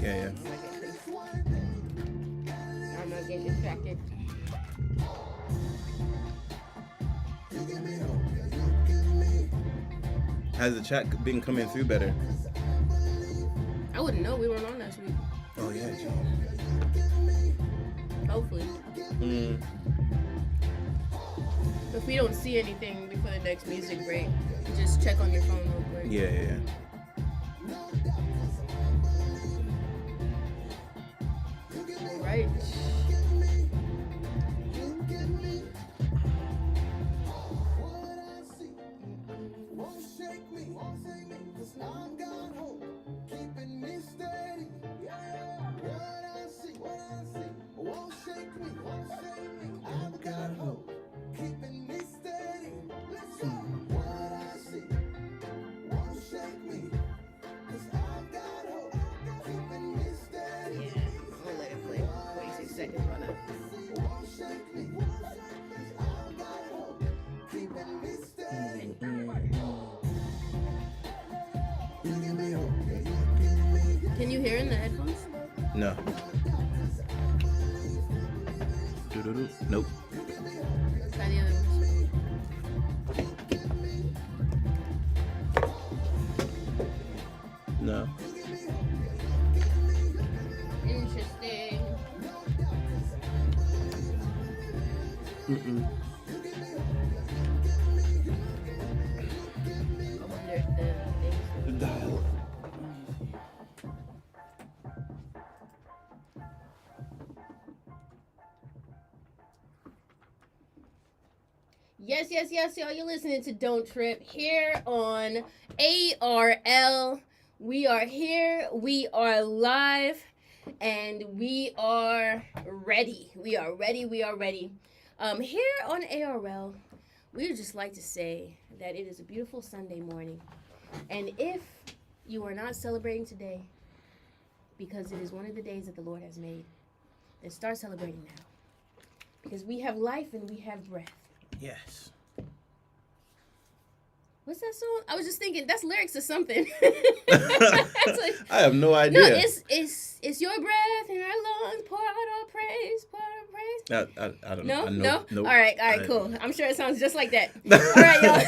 Yeah. I'm not getting distracted. Has the chat been coming through better? I wouldn't know. We weren't on last week. Oh yeah, gee. Hopefully. Mm. If we don't see anything before the next music break, just check on your phone real quick. Yeah. Right. Can you hear in the headphones? No. Nope. Try the other ones. No. Interesting. Mm-mm. I wonder if the Dial. Yes, y'all. You're listening to Don't Trip here on ARL. We are here. We are live. And we are ready. We are ready. Here on ARL, we would just like to say that it is a beautiful Sunday morning. And if you are not celebrating today, because it is one of the days that the Lord has made, then start celebrating now. Because we have life and we have breath. Yes. What's that song? I was just thinking that's lyrics to something. I have no idea. No, it's your breath in our lungs. Pour out our praise. Pour out our praise. I don't No, know. no. All right, cool. I'm sure it sounds just like that. All right, y'all.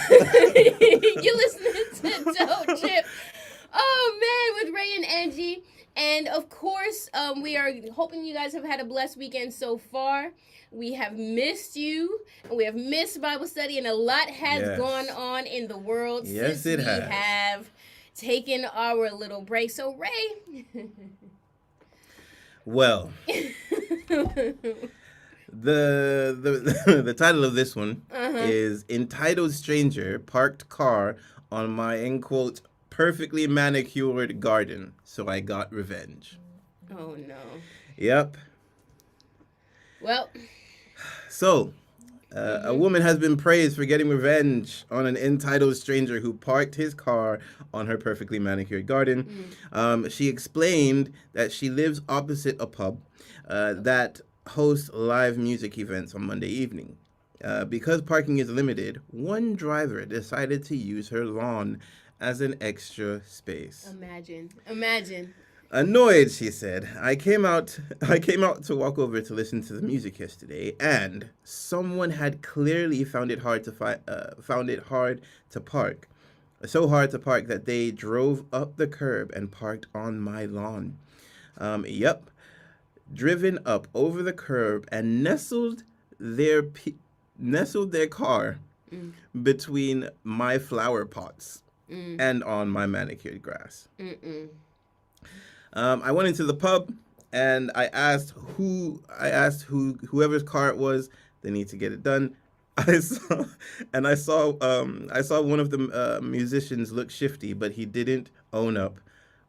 You're listening to Don't Trip. Oh man, with Ray and Angie, and of course, we are hoping you guys have had a blessed weekend so far. We have missed you, and we have missed Bible study, and a lot has gone on in the world since we have taken our little break. So, Ray. Well, the title of this one is Entitled Stranger Parked Car on My, in quote, perfectly manicured garden, so I got revenge. Oh, no. Yep. Well. So, a woman has been praised for getting revenge on an entitled stranger who parked his car on her perfectly manicured garden. She explained that she lives opposite a pub that hosts live music events on Monday evening. Because parking is limited, one driver decided to use her lawn as an extra space. Imagine. Annoyed, she said, I came out to walk over to listen to the music yesterday, and someone had clearly found it hard to park. So hard to park that they drove up the curb and parked on my lawn. Driven up over the curb and nestled their car between my flower pots and on my manicured grass. I went into the pub and I asked whoever's car it was, they need to get it done. I saw one of the musicians look shifty, but he didn't own up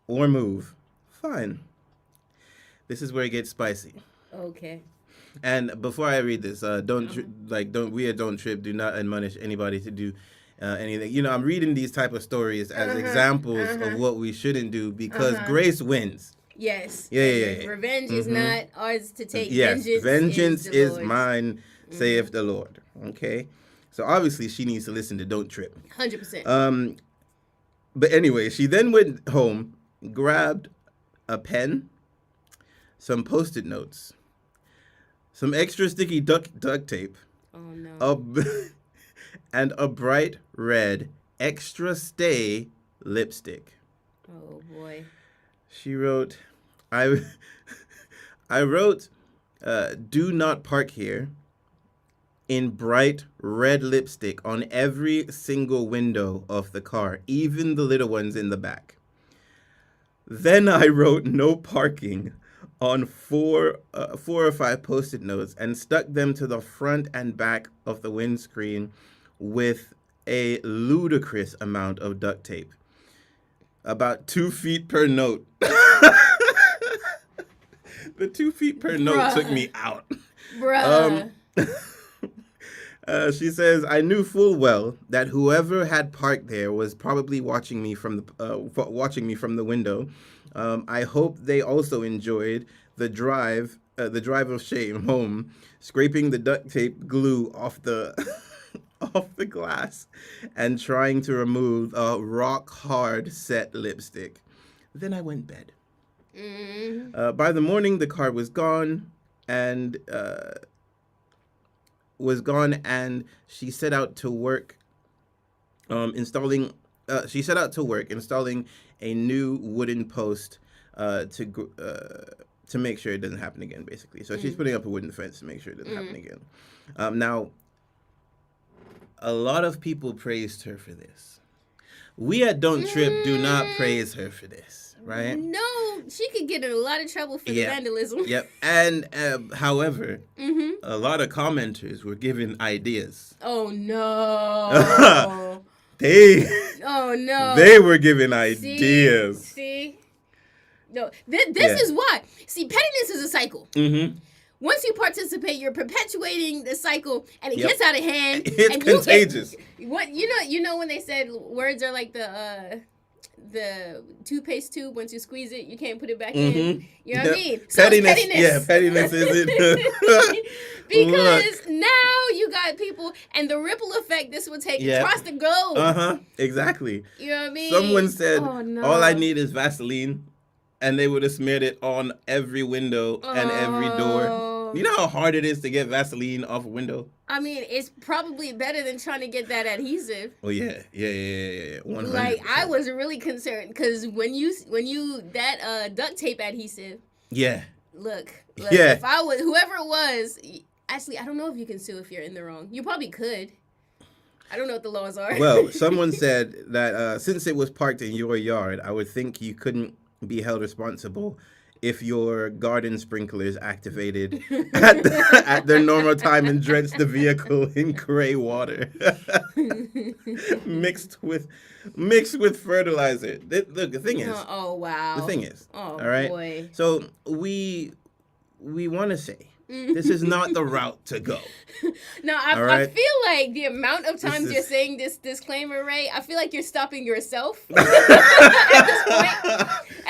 or move. Fine. This is where it gets spicy. Okay. And before I read this, don't trip. Do not admonish anybody to do anything. You know, I'm reading these type of stories as examples of what we shouldn't do because grace wins. Yes. Yeah. Revenge is not ours to take. Yes, vengeance is mine, saith the Lord. Okay, so obviously she needs to listen to Don't Trip. 100%. But anyway, she then went home, grabbed a pen some Post-it notes, some extra sticky duct tape, Oh no. and a bright red extra stay lipstick. Oh boy. She wrote, I, I wrote, do not park here in bright red lipstick on every single window of the car, even the little ones in the back. Then I wrote no parking on four or five Post-it notes and stuck them to the front and back of the windscreen with a ludicrous amount of duct tape. About 2 feet per note. The 2 feet per note took me out. Bruh. She says, I knew full well that whoever had parked there was probably watching me from the window. I hope they also enjoyed the drive of shame home, scraping the duct tape glue off the off the glass and trying to remove a rock hard set lipstick. Then I went bed. By the morning, the car was gone, and she set out to work installing a new wooden post to make sure it doesn't happen again, basically. So she's putting up a wooden fence to make sure it doesn't happen again. Now, a lot of people praised her for this. We at Don't Trip do not praise her for this, right? No, she could get in a lot of trouble for the vandalism. Yep. And however, a lot of commenters were giving ideas. Oh no. Oh no. They were giving ideas. See? No, this is why. See, pettiness is a cycle. Mm-hmm. Once you participate, you're perpetuating the cycle, and it gets out of hand. It's contagious. You know when they said words are like the toothpaste tube. Once you squeeze it, you can't put it back in. You know what I mean? So pettiness. Yeah, pettiness is it. Because now you got people, and the ripple effect this will take across the globe. Exactly. You know what I mean? Someone said, all I need is Vaseline, and they would have smeared it on every window and every door. You know how hard it is to get Vaseline off a window? I mean, it's probably better than trying to get that adhesive. Oh yeah. 100%. Like, I was really concerned because when you duct tape adhesive. Yeah. Look. Yeah. If I was whoever it was, actually, I don't know if you can sue if you're in the wrong. You probably could. I don't know what the laws are. Well, someone said that since it was parked in your yard, I would think you couldn't be held responsible if your garden sprinklers activated at their normal time and drenched the vehicle in gray water mixed with fertilizer. Look, the thing is. Oh wow. The thing is. Oh, all right. Boy. So we want to say this is not the route to go. No, I feel like the amount of times you're saying this disclaimer, Ray, I feel like you're stopping yourself at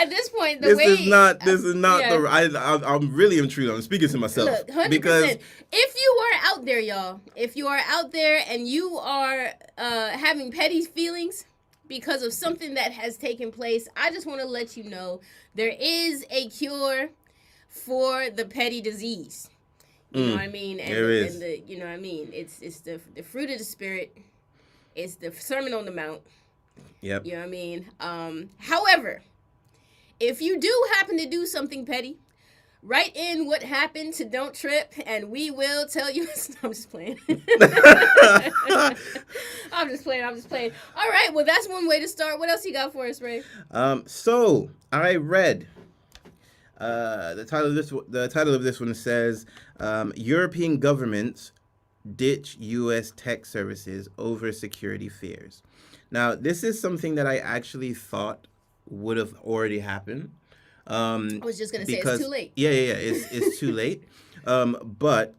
this point. This is not the. I'm really intrigued. I'm speaking to myself. Look, 100%. Because if you are out there, y'all, if you are out there and you are having petty feelings because of something that has taken place, I just want to let you know there is a cure for the petty disease. You know what I mean? And there is. And you know what I mean? It's the fruit of the spirit. It's the Sermon on the Mount. Yep. You know what I mean? However, if you do happen to do something petty, write in what happened to Don't Trip, and we will tell you. I'm just playing. I'm just playing. All right. Well, that's one way to start. What else you got for us, Ray? So I read. The title of this one says, European governments ditch U.S. tech services over security fears. Now, this is something that I actually thought would have already happened. I was just going to say it's too late. Yeah. It's too late. But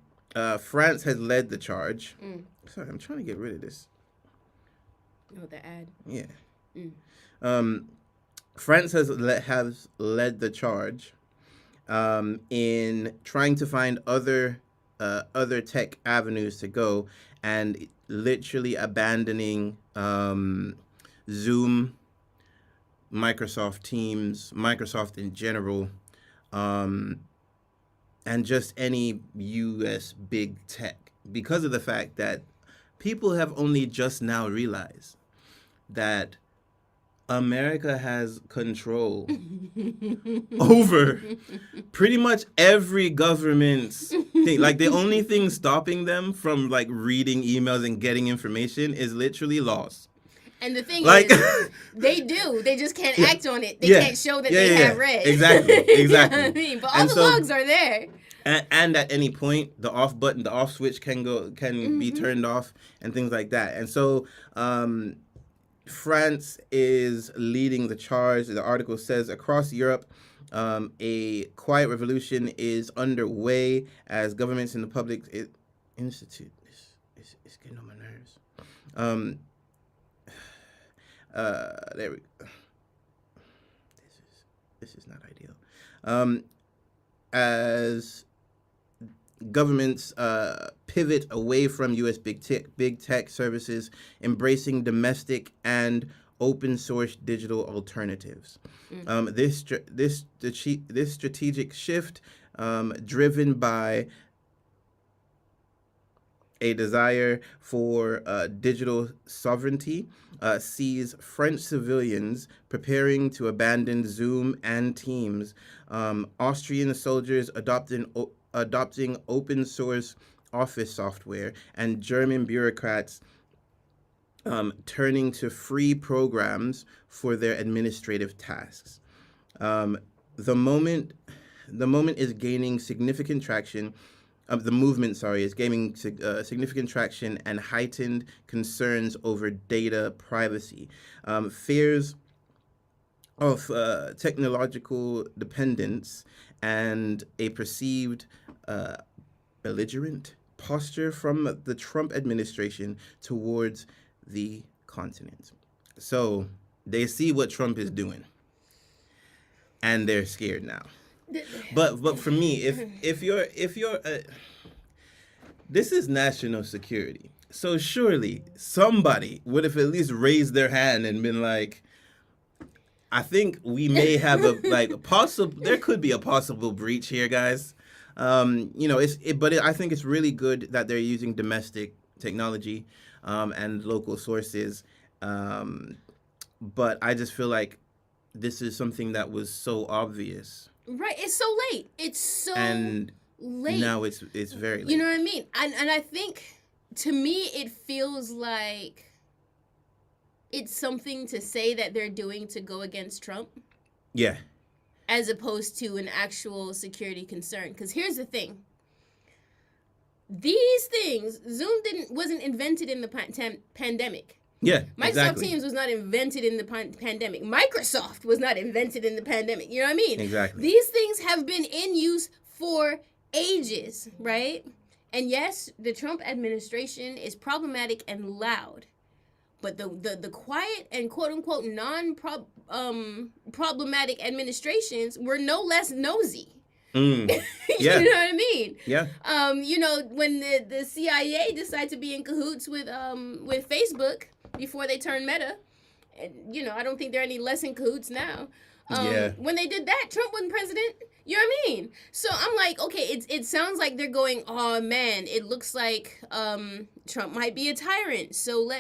France has led the charge. Sorry, I'm trying to get rid of this. Oh, the ad. Yeah. France has led the charge in trying to find other tech avenues to go, and literally abandoning Zoom, Microsoft Teams, Microsoft in general, and just any US big tech, because of the fact that people have only just now realized that America has control over pretty much every government's thing. Like the only thing stopping them from like reading emails and getting information is literally laws. And the thing Like, is, they do. They just can't yeah, act on it. They yeah, can't show that yeah, they yeah, have read. exactly, You know what I exactly. mean? But all And the so, logs are there. and at any point, the off button, the off switch can be turned off, and things like that. And so, France is leading the charge. The article says across Europe, a quiet revolution is underway as governments and the public institute. It's getting on my nerves. There we go. This is not ideal. As governments pivot away from U.S. big tech services, embracing domestic and open source digital alternatives. This strategic shift, driven by a desire for digital sovereignty, sees French civilians preparing to abandon Zoom and Teams, Austrian soldiers adopting open source office software, and German bureaucrats turning to free programs for their administrative tasks. The moment is gaining significant traction. The movement, is gaining significant traction and heightened concerns over data privacy. Fears of technological dependence and a perceived belligerent posture from the Trump administration towards the continent. So they see what Trump is doing, and they're scared now. But for me, if you're this is national security, so surely somebody would have at least raised their hand and been like, I think we may have a possible. There could be a possible breach here, guys. I think it's really good that they're using domestic technology and local sources. But I just feel like this is something that was so obvious. Right, it's so late. It's so late. Now it's very late. You know what I mean? And I think, to me, it feels like it's something to say that they're doing to go against Trump. Yeah. As opposed to an actual security concern. Because here's the thing. These things, Zoom wasn't invented in the pandemic. Yeah, Microsoft exactly. Teams was not invented in the pandemic. Microsoft was not invented in the pandemic. You know what I mean? Exactly. These things have been in use for ages, right? And yes, the Trump administration is problematic and loud. But the quiet and quote-unquote non-problematic administrations were no less nosy. Yeah. You know what I mean? Yeah. When the CIA decided to be in cahoots with Facebook before they turned Meta, and, I don't think they're any less in cahoots now. When they did that, Trump wasn't president. You know what I mean? So I'm like, okay, it sounds like they're going, oh man, it looks like Trump might be a tyrant. So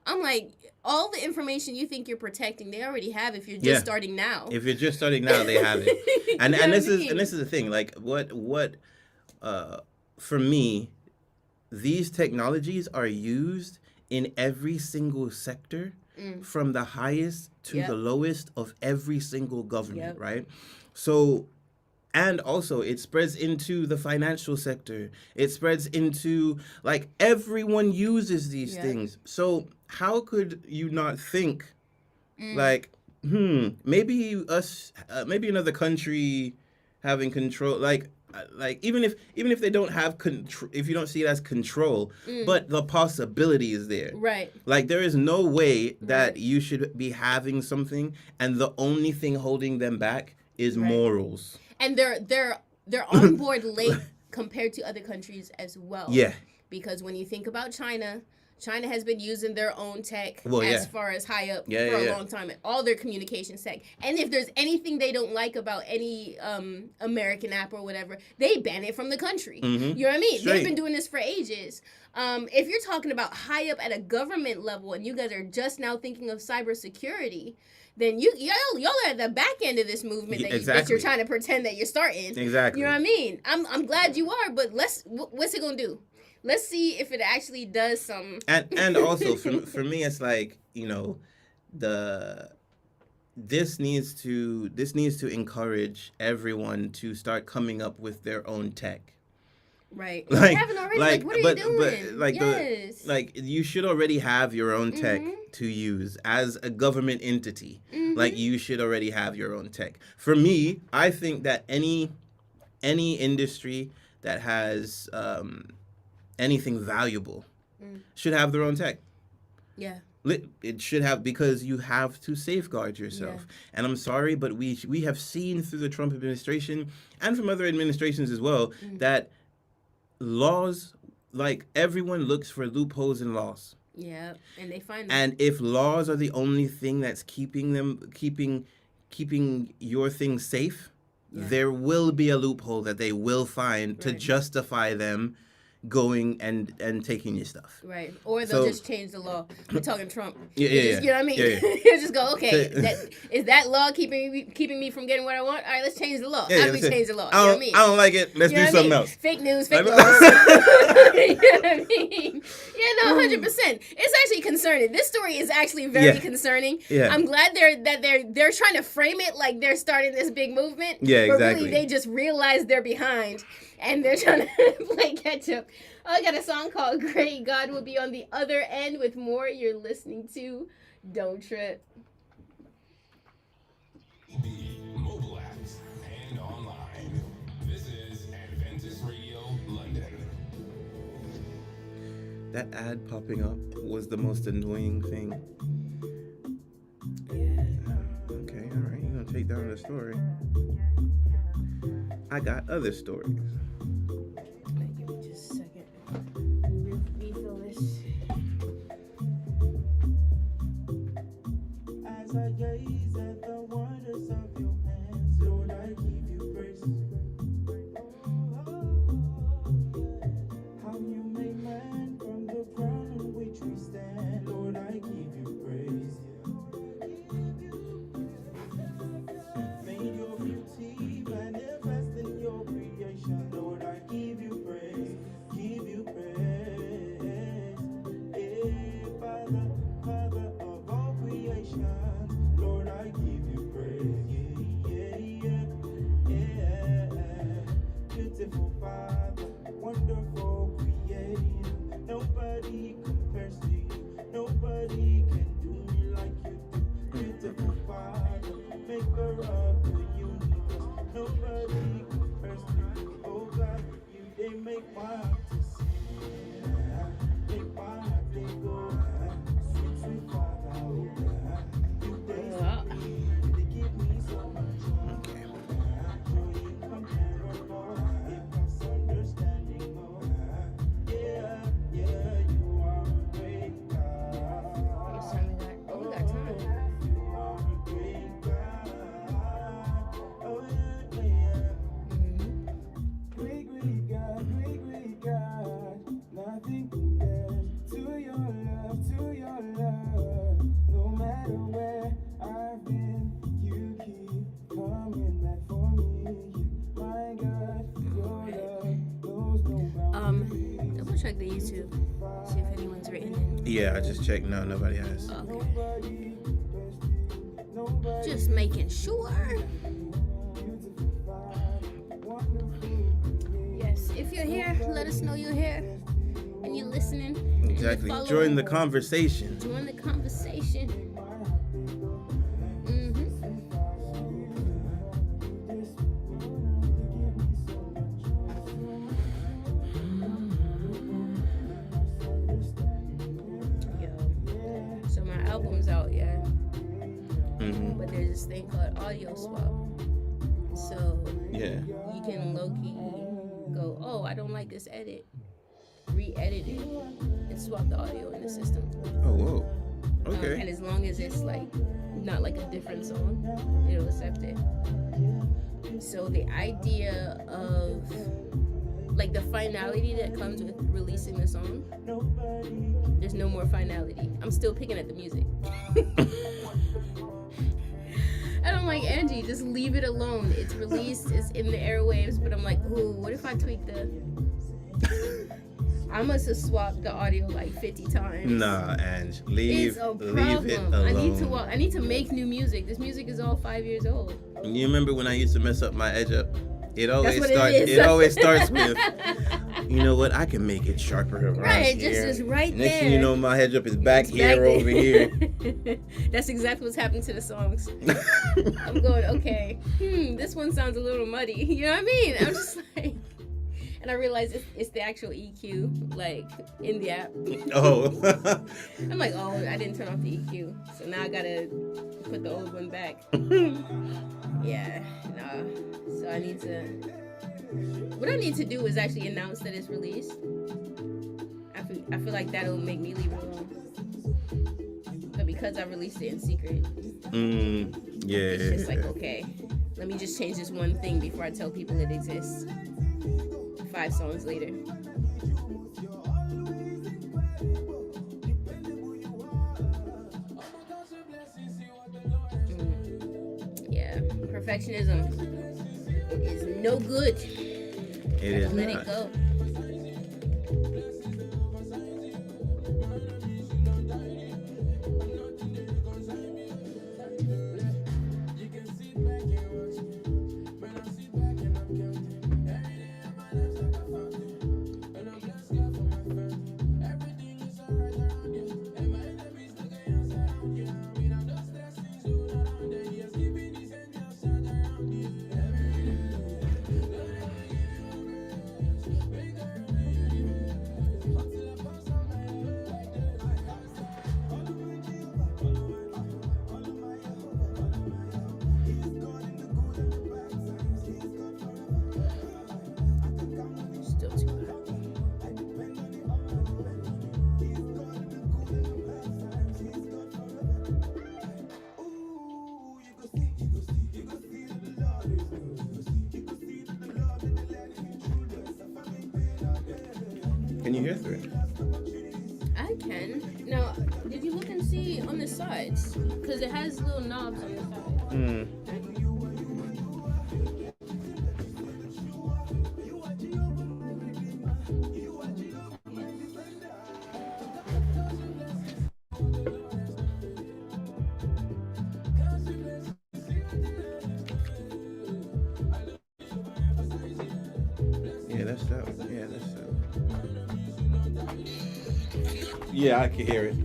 I'm like, all the information you think you're protecting, they already have if you're just starting now. If you're just starting now, they have it. And this is the thing. Like what for me, these technologies are used in every single sector, from the highest to the lowest of every single government, right? So, and also it spreads into the financial sector. It spreads into, like, everyone uses these things. So how could you not think, like, maybe another country having control, like even if they don't have control, if you don't see it as control, but the possibility is there, right? Like, there is no way that you should be having something and the only thing holding them back is morals. And they're on board late compared to other countries as well. Yeah. Because when you think about China China has been using their own tech Well, as yeah. far as high up Yeah, for yeah, a yeah. long time. All their communications tech. And if there's anything they don't like about any American app or whatever, they ban it from the country. Mhm. You know what I mean? Straight. They've been doing this for ages. If you're talking about high up at a government level and you guys are just now thinking of cybersecurity, then y'all are at the back end of this movement that, Exactly. that you're trying to pretend that you're starting. Exactly. You know what I mean? I'm glad you are, but what's it gonna do? Let's see if it actually does some. And also for me, it's like, you know, this needs to encourage everyone to start coming up with their own tech. Right. Like, you haven't already. Like, what are you doing? But like yes. you should already have your own tech Mhm. to use as a government entity. Mhm. Like, you should already have your own tech. For me, I think that any industry that has anything valuable should have their own tech. Yeah. It should have, because you have to safeguard yourself. Yeah. And I'm sorry, but we have seen through the Trump administration and from other administrations as well that laws, like, everyone looks for loopholes in laws. Yeah, and they find them. And if laws are the only thing that's keeping your things safe, there will be a loophole that they will find to justify them going and taking your stuff. Right. Or they'll just change the law. We're talking Trump. Yeah. You know what I mean? Yeah. He'll just go, okay, is that law keeping me from getting what I want? All right, let's change the law. How do we change the law? You know what I mean? I don't like it. Let's do something else. Fake news, fake laws. You know what I mean? Yeah, no, 100%. It's actually concerning. This story is actually very concerning. Yeah. I'm glad they're trying to frame it like they're starting this big movement. Yeah, but exactly. really, they just realize they're behind. And they're trying to play catch up. I got a song called Great God Will Be on the Other End with more. You're listening to Don't Trip. Mobile apps and online. This is Adventist Radio London. That ad popping up was the most annoying thing. Yeah. Okay, all right. You're going to take down the story. I got other stories. Give me just a second. Refill this. As I gaze at the wonders of your hands, Lord, I give you praise. How you made man from the ground on which we stand, Lord, I give you praise. Made your beauty manifest in your creation, Lord, I give you praise, give you praise. Hey, Father of all creation, Lord, I give you praise. Yeah. Beautiful Father, wonderful Creator, nobody compares to you, nobody can do me like you do. Beautiful Father, maker of the universe, nobody compares to you. Oh God, you they make my heart to sing, make my heart they go, sweet sweet Father, oh God, you they give me so much Okay. joy incomparable, it pass understanding. Oh yeah, you are a great God. What time we got? Oh, we got time. You are a great God. Oh yeah. Great God, nothing compares to your love, no matter where I've been, you keep coming back for me, my God, your love knows no boundaries. Double check the YouTube. See if anyone's written in. Yeah, I just checked. No, nobody has. Okay. Just making sure. Yes, if you're here, let us know you're here and you're listening. and you're Exactly. following. Join the conversation. Join the conversation. Yo. So my album's out, yeah. But there's this thing called audio swap. So Yeah. you can low-key go, oh, I don't like this edit. re-edited and swapped the audio in the system. Oh, whoa. Okay. And as long as it's like not like a different song, it'll accept it. So the idea of like the finality that comes with releasing the song, there's no more finality. I'm still picking at the music. And I'm like, Angie, just leave it alone. It's released, it's in the airwaves, but I'm like, ooh, what if I tweak the... I must have swapped the audio like 50 times. Nah, Ange, leave it alone. I need to make new music. This music is all 5 years old. You remember when I used to mess up my edge up? It always starts with, you know what? I can make it sharper around right, here. just right Next there. thing you know, my hedge up is back here, over here. That's exactly what's happening to the songs. I'm going, okay, this one sounds a little muddy. You know what I mean? I'm just like, and I realize it's the actual EQ, like in the app. Oh. I'm like, oh, I didn't turn off the EQ, so now I gotta put the old one back. Yeah, nah. So I need to. What I need to do is actually announce that it's released. I feel like that'll make me leave it alone. But because I released it in secret, yeah. it's just like, okay, let me just change this one thing before I tell people it exists. 5 songs later. Yeah, perfectionism is no good. It is Let not. it go. Still too hot. Can you hear through it? I can. Now, did you look and see on the sides? Because it has little knobs on the side. Yeah, that's that. Yeah, that's that. Yeah, I can hear it.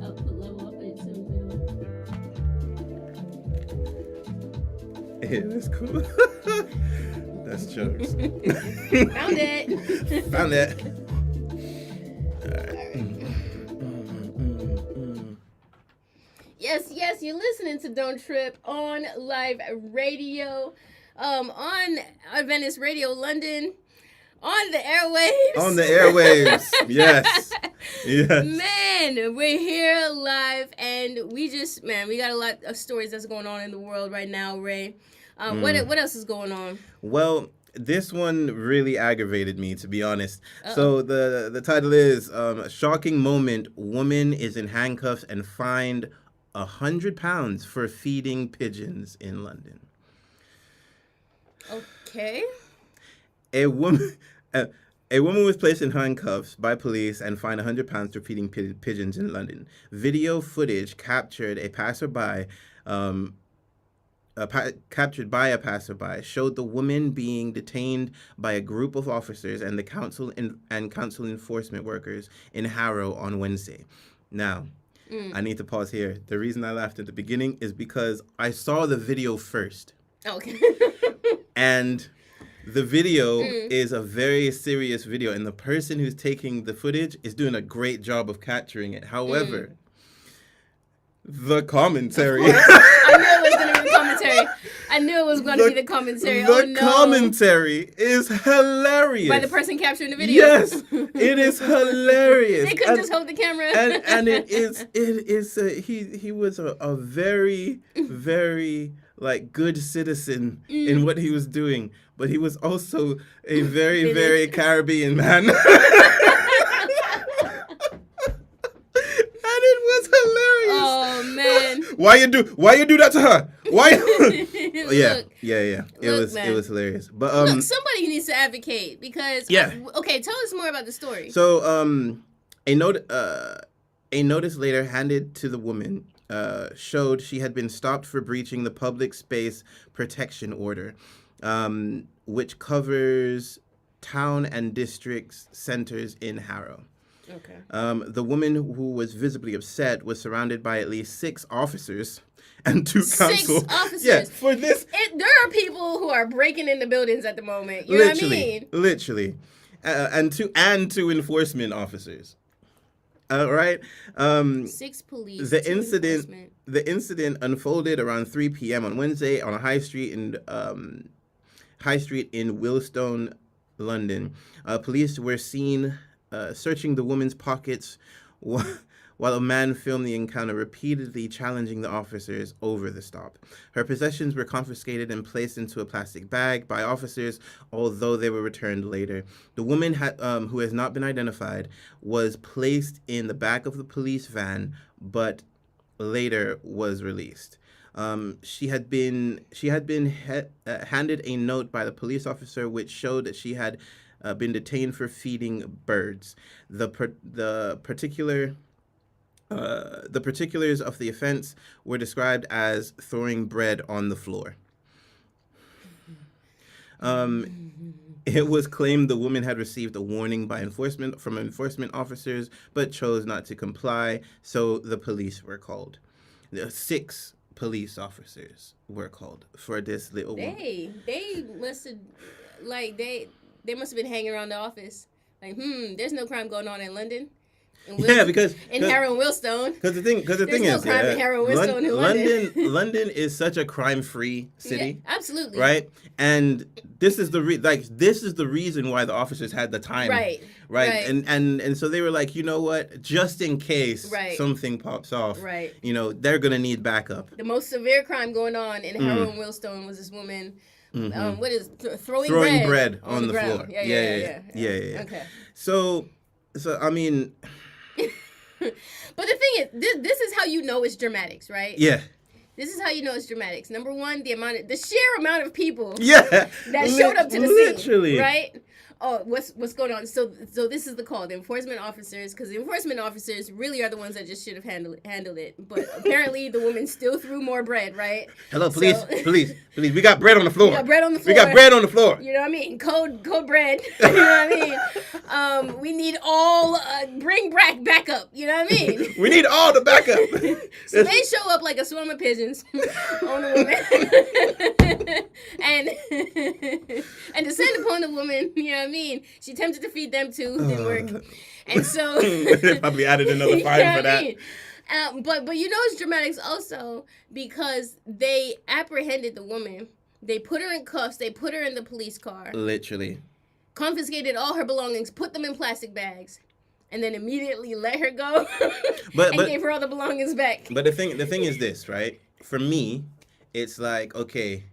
Output level up at 7. Yeah, that's cool. That's jokes. Found it. Found that. Yes, you're listening to Don't Trip on live radio, on Adventist Radio London, on the airwaves. On the airwaves, yes. Yes. Man, we're here live, and we got a lot of stories that's going on in the world right now, Ray. What else is going on? Well, this one really aggravated me, to be honest. So the title is Shocking Moment, Woman is in Handcuffs and Fined £100 for feeding pigeons in London. Okay. A woman was placed in handcuffs by police and fined £100 for feeding pigeons in London. Video footage captured a passerby showed the woman being detained by a group of officers and the council enforcement workers in Harrow on Wednesday. Now, I need to pause here. The reason I laughed at the beginning is because I saw the video first. Okay. And the video is a very serious video, and the person who's taking the footage is doing a great job of capturing it. However, the commentary. I knew it was going to be the commentary. I knew it was going to be the commentary. The Oh no! commentary is hilarious. By the person capturing the video. Yes, it is hilarious. They couldn't just hold the camera. and it is he was a very like good citizen in what he was doing, but he was also a very Caribbean man. And it was hilarious. Oh man! Why you do that to her? Why? Yeah. Look, It was hilarious. But look, somebody needs to advocate because. Yeah. Okay, tell us more about the story. So a notice later handed to the woman showed she had been stopped for breaching the public space protection order, which covers town and district centers in Harrow. Okay. The woman who was visibly upset was surrounded by at least 6 officers and 2 counsel. 6 officers. Yeah, for this. There are people who are breaking into buildings at the moment. You know what I mean? Literally. And 2 enforcement officers. All right. 6 police. The 2 enforcement. incident unfolded around 3 p.m. on Wednesday on a high street in Willstone, London. Police were seen searching the woman's pockets while a man filmed the encounter, repeatedly challenging the officers over the stop. Her possessions were confiscated and placed into a plastic bag by officers, although they were returned later. The woman, who has not been identified, was placed in the back of the police van, but later was released. She had been handed a note by the police officer which showed that she had been detained for feeding birds. The particulars of the offense were described as throwing bread on the floor. It was claimed the woman had received a warning from enforcement officers, but chose not to comply, so the police were called. 6 police officers were called for this little woman. They must have, they must have been hanging around the office. Like, there's no crime going on in London. Because Harrow and Willstone. Because the thing no is, crime in Harrow and Willstone in London. London is such a crime-free city. Yeah, absolutely. Right, and this is the reason why the officers had the time. Right. And so they were like, you know what? Just in case something pops off, they're gonna need backup. The most severe crime going on in Harrow and Willstone was this woman. What is throwing bread on the floor? Yeah. Okay. So I mean. But the thing is, this is how you know it's dramatics, right? Yeah. This is how you know it's dramatics. Number one, the sheer amount of people that showed up to the scene, right? Oh, what's going on? So this is the call. The enforcement officers, because the enforcement officers really are the ones that just should have handled it. But apparently the woman still threw more bread, right? Hello, police. We got bread on the floor. We got bread on the floor. You know what I mean? Code bread. You know what I mean? We need all bring back up. You know what I mean? We need all the backup. So they show up like a swarm of pigeons on the woman and descend upon the woman. You know what I mean? She attempted to feed them too, didn't work, and so they probably added another fine for that. But you know it's dramatics also because they apprehended the woman, they put her in cuffs, they put her in the police car, literally, confiscated all her belongings, put them in plastic bags, and then immediately let her go, and gave her all the belongings back. But the thing is this, right? For me, it's like, okay.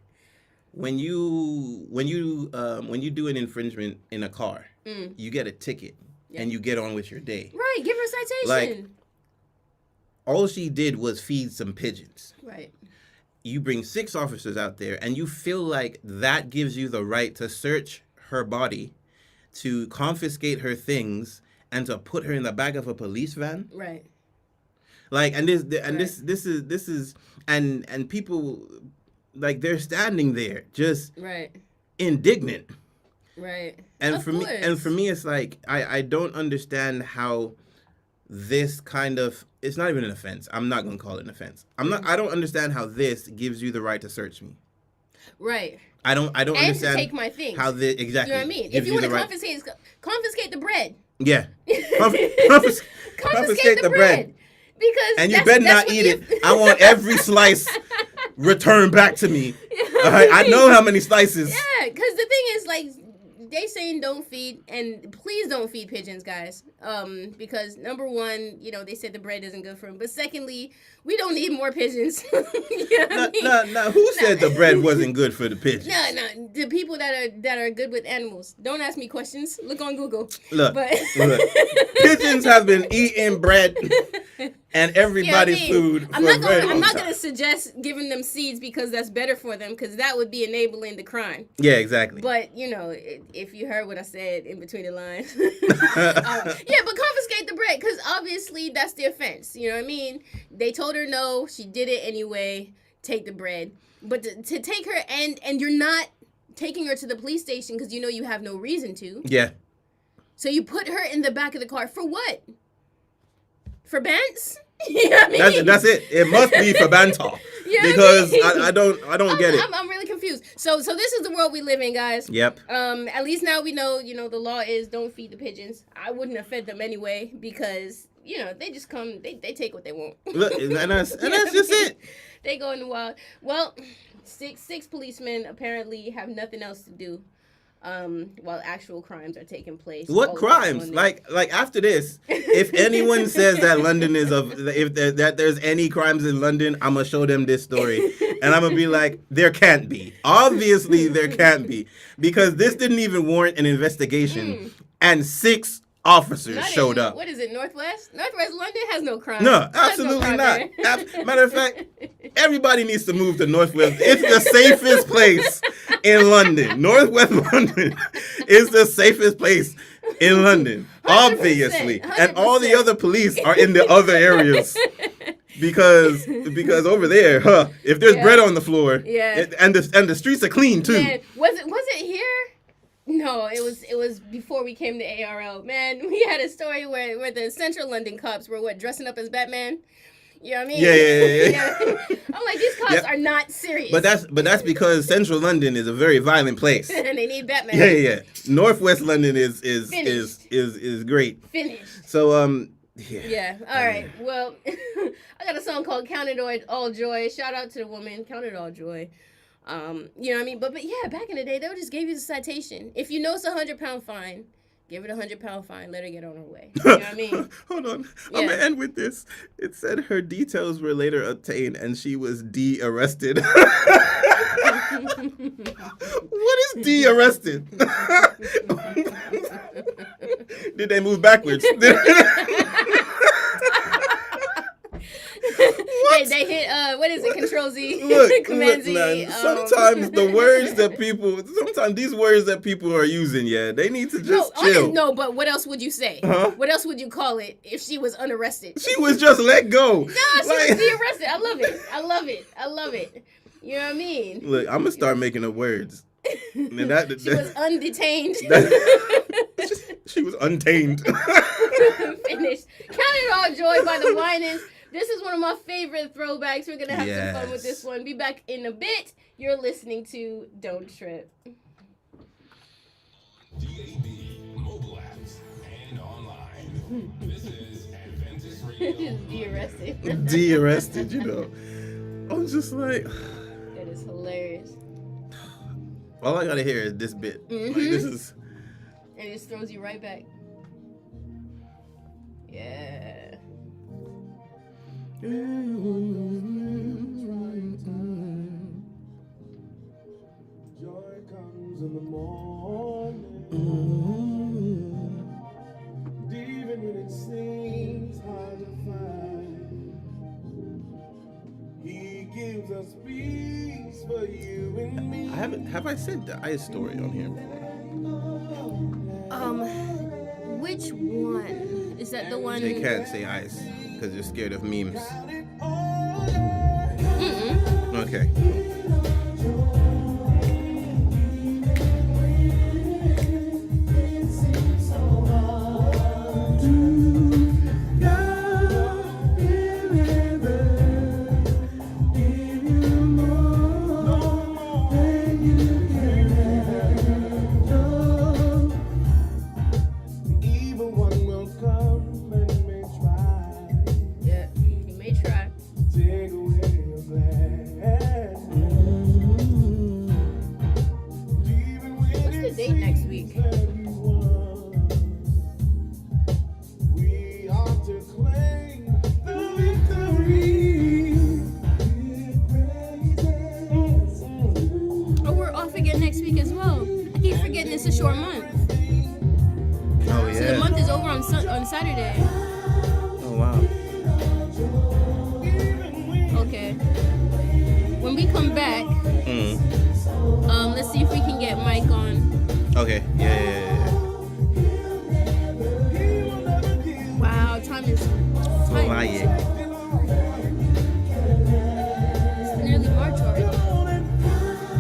When you do an infringement in a car, you get a ticket and you get on with your day. Right, give her a citation. Like, all she did was feed some pigeons. Right. You bring 6 officers out there and you feel like that gives you the right to search her body, to confiscate her things, and to put her in the back of a police van. Right. Like, and this is people. Like, they're standing there just indignant. Right. And for me it's like I don't understand how this kind of, it's not even an offense. I'm not going to call it an offense. I don't understand how this gives you the right to search me. Right. I don't and understand to take my things. How this exactly. You know what I mean? If you want to confiscate the bread. Yeah. Confiscate the bread. Because and you better not eat it. I want every slice returned back to me. I know how many slices. Yeah, because the thing is, like, they saying don't feed, and please don't feed pigeons, guys. Because number one, they said the bread isn't good for them. But secondly, we don't need more pigeons. You know what I mean? No. Who said the bread wasn't good for the pigeons? No. The people that are good with animals. Don't ask me questions. Look on Google. Look. But Pigeons have been eating bread and everybody's food for I'm a very long not time. gonna suggest giving them seeds because that's better for them, because that would be enabling the crime. Yeah, exactly. But if you heard what I said in between the lines, but confiscate the bread, because obviously that's the offense. You know what I mean? They told her no, she did it anyway. Take the bread, but to take her and you're not taking her to the police station because you have no reason to. Yeah. So you put her in the back of the car for what? For Bants? You know what I mean? That's it. It must be for banter. You know Because what I mean? I don't get it. I'm really confused. So this is the world we live in, guys. Yep. At least now we know, the law is don't feed the pigeons. I wouldn't have fed them anyway because, they just come, they take what they want. Look, and that's just it. They go in the wild. Well, six policemen apparently have nothing else to do. While actual crimes are taking place. What crimes? Like after this, if anyone says that London is that there's any crimes in London, I'm gonna show them this story, and I'm gonna be like, there can't be. Obviously, there can't be, because this didn't even warrant an investigation, and 6 officers showed up. What is it? Northwest London has no crime. No, There's no absolutely crime not. there. Matter of fact, everybody needs to move to Northwest. It's the safest place in London. Northwest London is the safest place in London, 100%, obviously. And all the 100%. other police are in the other areas. Because over there, if there's bread on the floor, and the streets are clean too. Man, was it here? No, it was before we came to ARL. Man, we had a story where the Central London cops were dressing up as Batman. You know what I mean? Yeah. I'm like, these cops are not serious. But that's because Central London is a very violent place. And they need Batman. Yeah. Northwest London is great. Finished. So Yeah. All right. Well, I got a song called "Count It All Joy." Shout out to the woman. Count it all joy. You know what I mean? But yeah, back in the day, they would just give you the citation. If you know it's a £100 fine, give it a £100 fine. Let her get on her way. You know what I mean? Hold on. I'm gonna end with this. It said her details were later obtained and she was de-arrested. What is de-arrested? Did they move backwards? They hit what is it? Control Z. Look, Command Z. man. Sometimes these words that people are using, they need to just chill. No, but what else would you say? Huh? What else would you call it if she was unarrested? She was just let go. No, she was de-arrested. I love it. You know what I mean? Look, I'm gonna start making up words. She was undetained. She was untamed. Finished. Count It All Joy by the Winans. This is one of my favorite throwbacks. We're going to have some fun with this one. Be back in a bit. You're listening to Don't Trip. DAB, mobile apps, and online. This is Adventist Radio. De-arrested. De-arrested, I'm just like... That is hilarious. All I gotta hear is this bit. Mm-hmm. Like, this is... And it just throws you right back. Yeah. Joy comes in the morning, even when it seems hard to find. He gives us peace for you and me. Have I said the ice story on here? Which one? Is that the one? They can't say ice because you're scared of memes. Mm-mm. Okay. it's a short month. Oh So the yeah. month is over on Saturday. Oh wow. Okay. When we come back, Mm. let's see if we can get Mike on. Okay. Yeah. Wow, time is tight. Flying. It's nearly March already.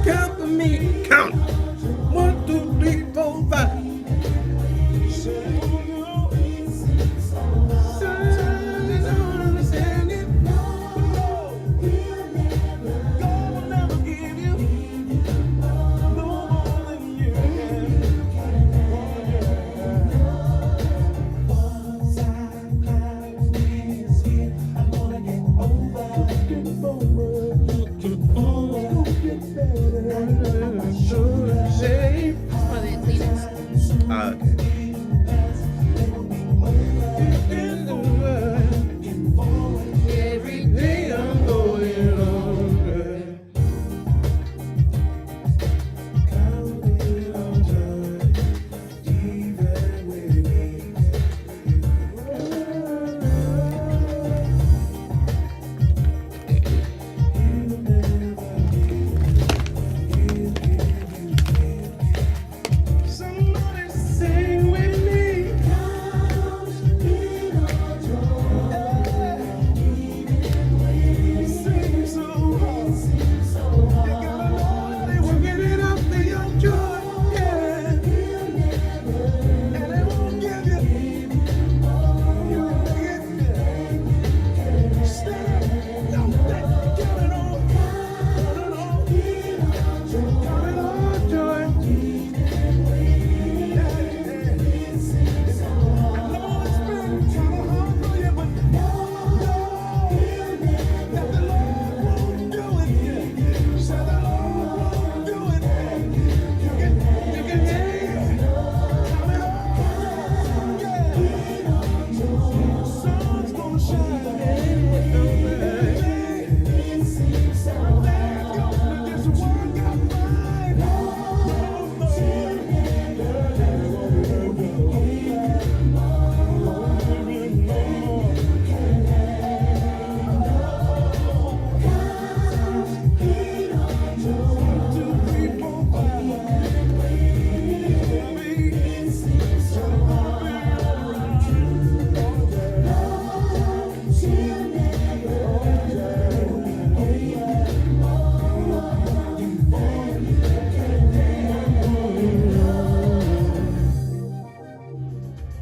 Count for me. Count. 1, 2, 3, 4, 5. Probably the cleanest. Okay. Every day I'm going on. Somebody sing with me. Sing so hard. You gotta know they working it up for your joy. Yeah. And they won't give you. You can get it. Stand up. Don't think. Count it on. Count it on. Count it on, joy.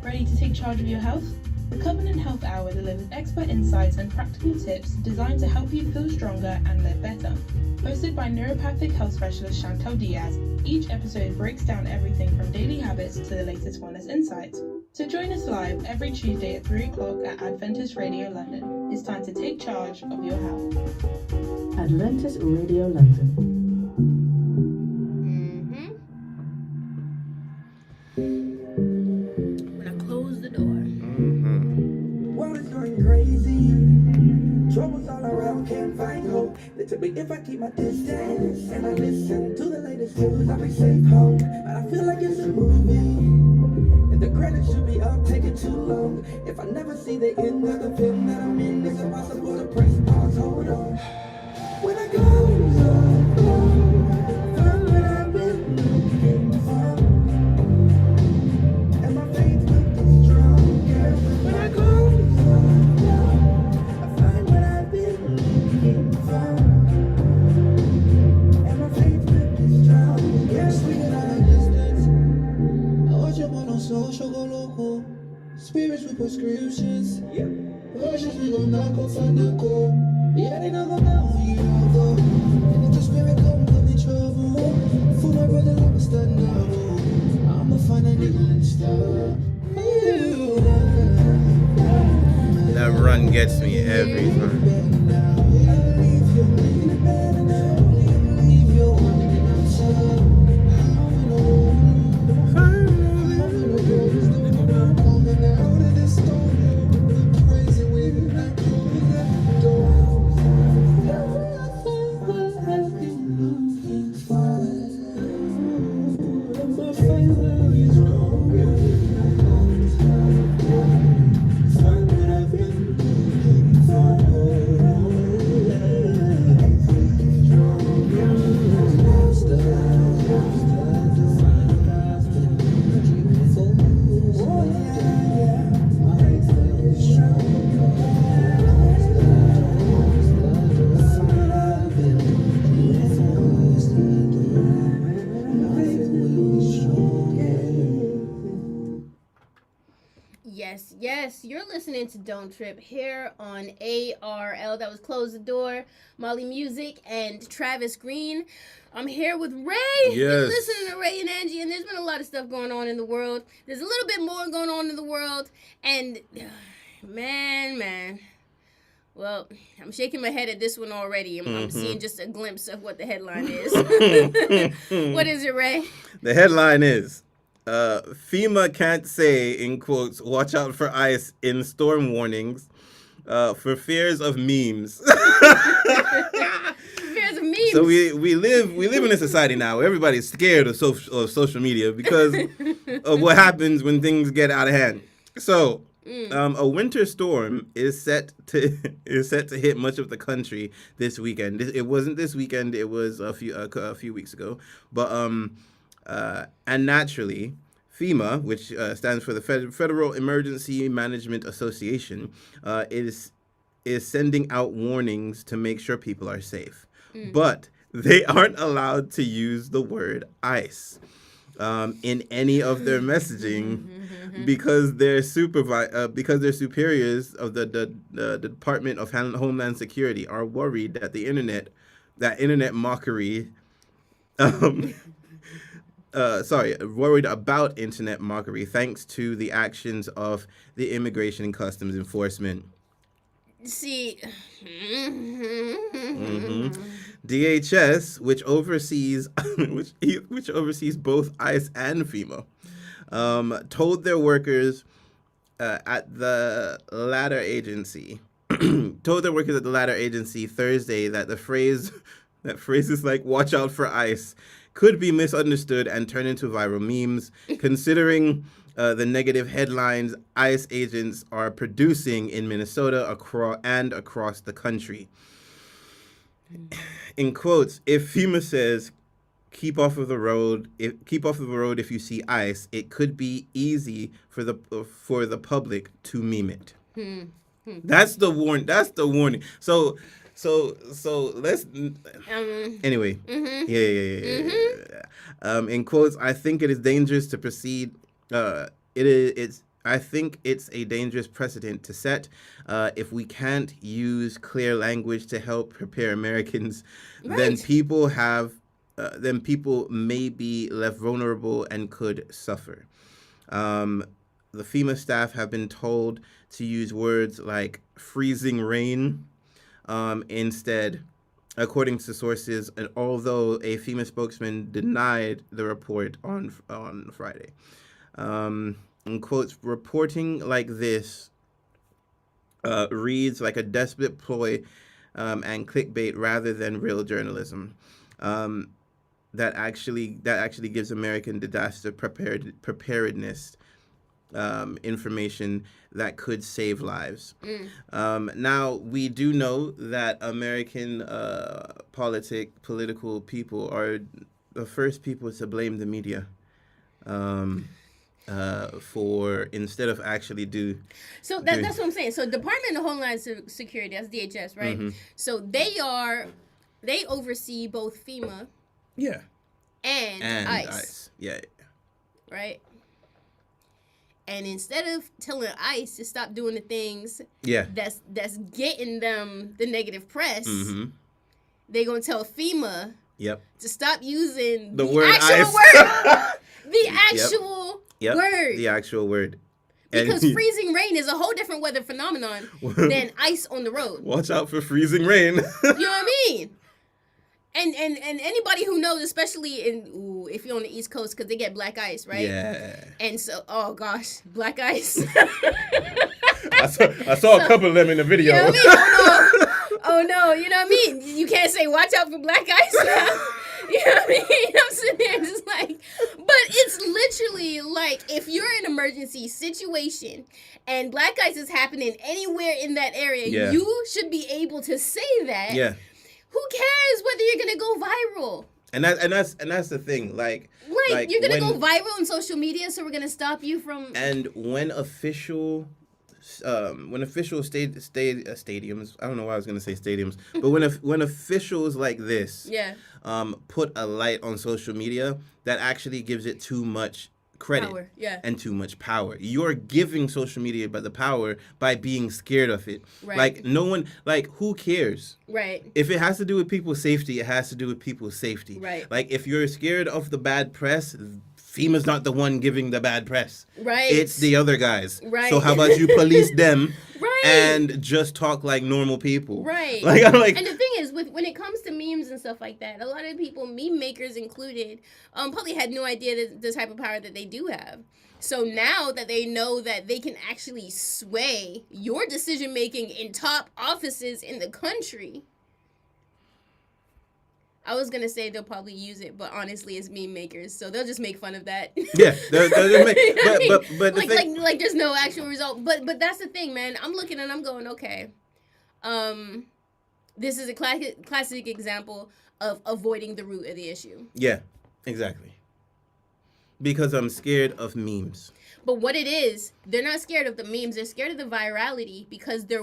Ready to take charge of your health? The Covenant Health Hour delivers expert insights and practical tips designed to help you feel stronger and live better. Hosted by neuropathic health specialist Chantel Diaz, each episode breaks down everything from daily habits to the latest wellness insights. So join us live every Tuesday at 3 o'clock at Adventist Radio London. It's time to take charge of your health. Adventist Radio London. When I close the door. World is going crazy. Troubles all around, can't find hope. They tell me if I keep my distance and I listen to the latest news, I'll be safe home. But I feel like it's a movie, and the credits should be up, taking too long. If I never see the end of the film that I'm in, it's impossible to press pause. Hold on. When I close up, find what I've been looking for, and my faith will be stronger. When I close up, I find what I've been looking for, and my faith will be stronger. Yes, we can have a distance. Oye, mano, social go loco. Spirits with prescriptions. Versions we gon' knock off and knock off. Yeah, they not go down, you don't go. And if the spirit come with me trouble, for my brother, I'm stand up. I'ma find a nigga and stop. That run gets me every time. Feel Yes, you're listening to Don't Trip here on ARL. That was Close the Door, Molly Music, and Travis Green. I'm here with Ray. You're Yes. listening to Ray and Angie, and there's been a lot of stuff going on in the world. There's a little bit more going on in the world, and man. Well, I'm shaking my head at this one already. I'm seeing just a glimpse of what the headline is. What is it, Ray? The headline is, FEMA can't say, in quotes, watch out for ice in storm warnings for fears of memes. Fears of memes. So we live in a society now where everybody's scared of social media because of what happens when things get out of hand. So a winter storm is set to hit much of the country this weekend. It wasn't this weekend; it was a few weeks ago. But and naturally, FEMA, which stands for the Federal Emergency Management Association, is sending out warnings to make sure people are safe. But they aren't allowed to use the word ice in any of their messaging because their superiors of the Department of Homeland Security are worried that internet mockery. Worried about internet mockery thanks to the actions of the Immigration and Customs Enforcement. See, DHS, which oversees which oversees both ICE and FEMA, told their workers at the latter agency Thursday that phrases like "watch out for ICE" could be misunderstood and turn into viral memes, considering the negative headlines ICE agents are producing in Minnesota across the country. In quotes, if FEMA says, keep off of the road if you see ice, it could be easy for the public to meme it. That's the warning. So let's anyway. In quotes, I think it is dangerous to proceed. I think it's a dangerous precedent to set if we can't use clear language to help prepare Americans. Right. Then people may be left vulnerable and could suffer. The FEMA staff have been told to use words like freezing rain instead, according to sources, and although a FEMA spokesman denied the report on Friday. In quotes, reporting like this reads like a desperate ploy and clickbait rather than real journalism. That actually gives American disaster preparedness information that could save lives. Now, we do know that American political people are the first people to blame the media for instead of actually do. So that's what I'm saying. So Department of Homeland Security, that's DHS, right? So they oversee both FEMA and ICE. Yeah. Right? And instead of telling ICE to stop doing the things that's getting them the negative press, they're going to tell FEMA to stop using the word actual ice. Word. The actual word. The actual word. Because freezing rain is a whole different weather phenomenon than ice on the road. Watch out for freezing rain. You know what I mean? And anybody who knows, especially if you're on the East Coast, because they get black ice, right? Yeah. And so, oh gosh, black ice. I saw a couple of them in the video. You know what I mean? Oh no, you know what I mean? You can't say watch out for black ice now. You know what I mean? I'm sitting there just like, but it's literally like if you're in an emergency situation and black ice is happening anywhere in that area, you should be able to say that. Yeah. Who cares whether you're gonna go viral? And that's the thing. Like you're gonna go viral on social media, so we're gonna stop you from. And when official stadiums, I don't know why I was gonna say stadiums, but when officials like this, put a light on social media, that actually gives it too much credit Power, yeah. and too much power. You're giving social media the power by being scared of it. Right. Like no one, like who cares? Right. If it has to do with people's safety, it has to do with people's safety. Right. Like if you're scared of the bad press, FEMA's not the one giving the bad press. Right. It's the other guys. Right. So how about you police them Right. and just talk like normal people? Right. Like I'm like, and the thing is, when it comes to memes and stuff like that, a lot of people, meme makers included, probably had no idea that the type of power that they do have. So now that they know that they can actually sway your decision making in top offices in the country, I was gonna say they'll probably use it, but honestly, it's meme makers, so they'll just make fun of that. yeah, they'll make, but the like, thing, like there's no actual result. But that's the thing, man. I'm looking and I'm going, okay. This is a classic example of avoiding the root of the issue. yeah, exactly. Because I'm scared of memes. But what it is, they're not scared of the memes. They're scared of the virality because they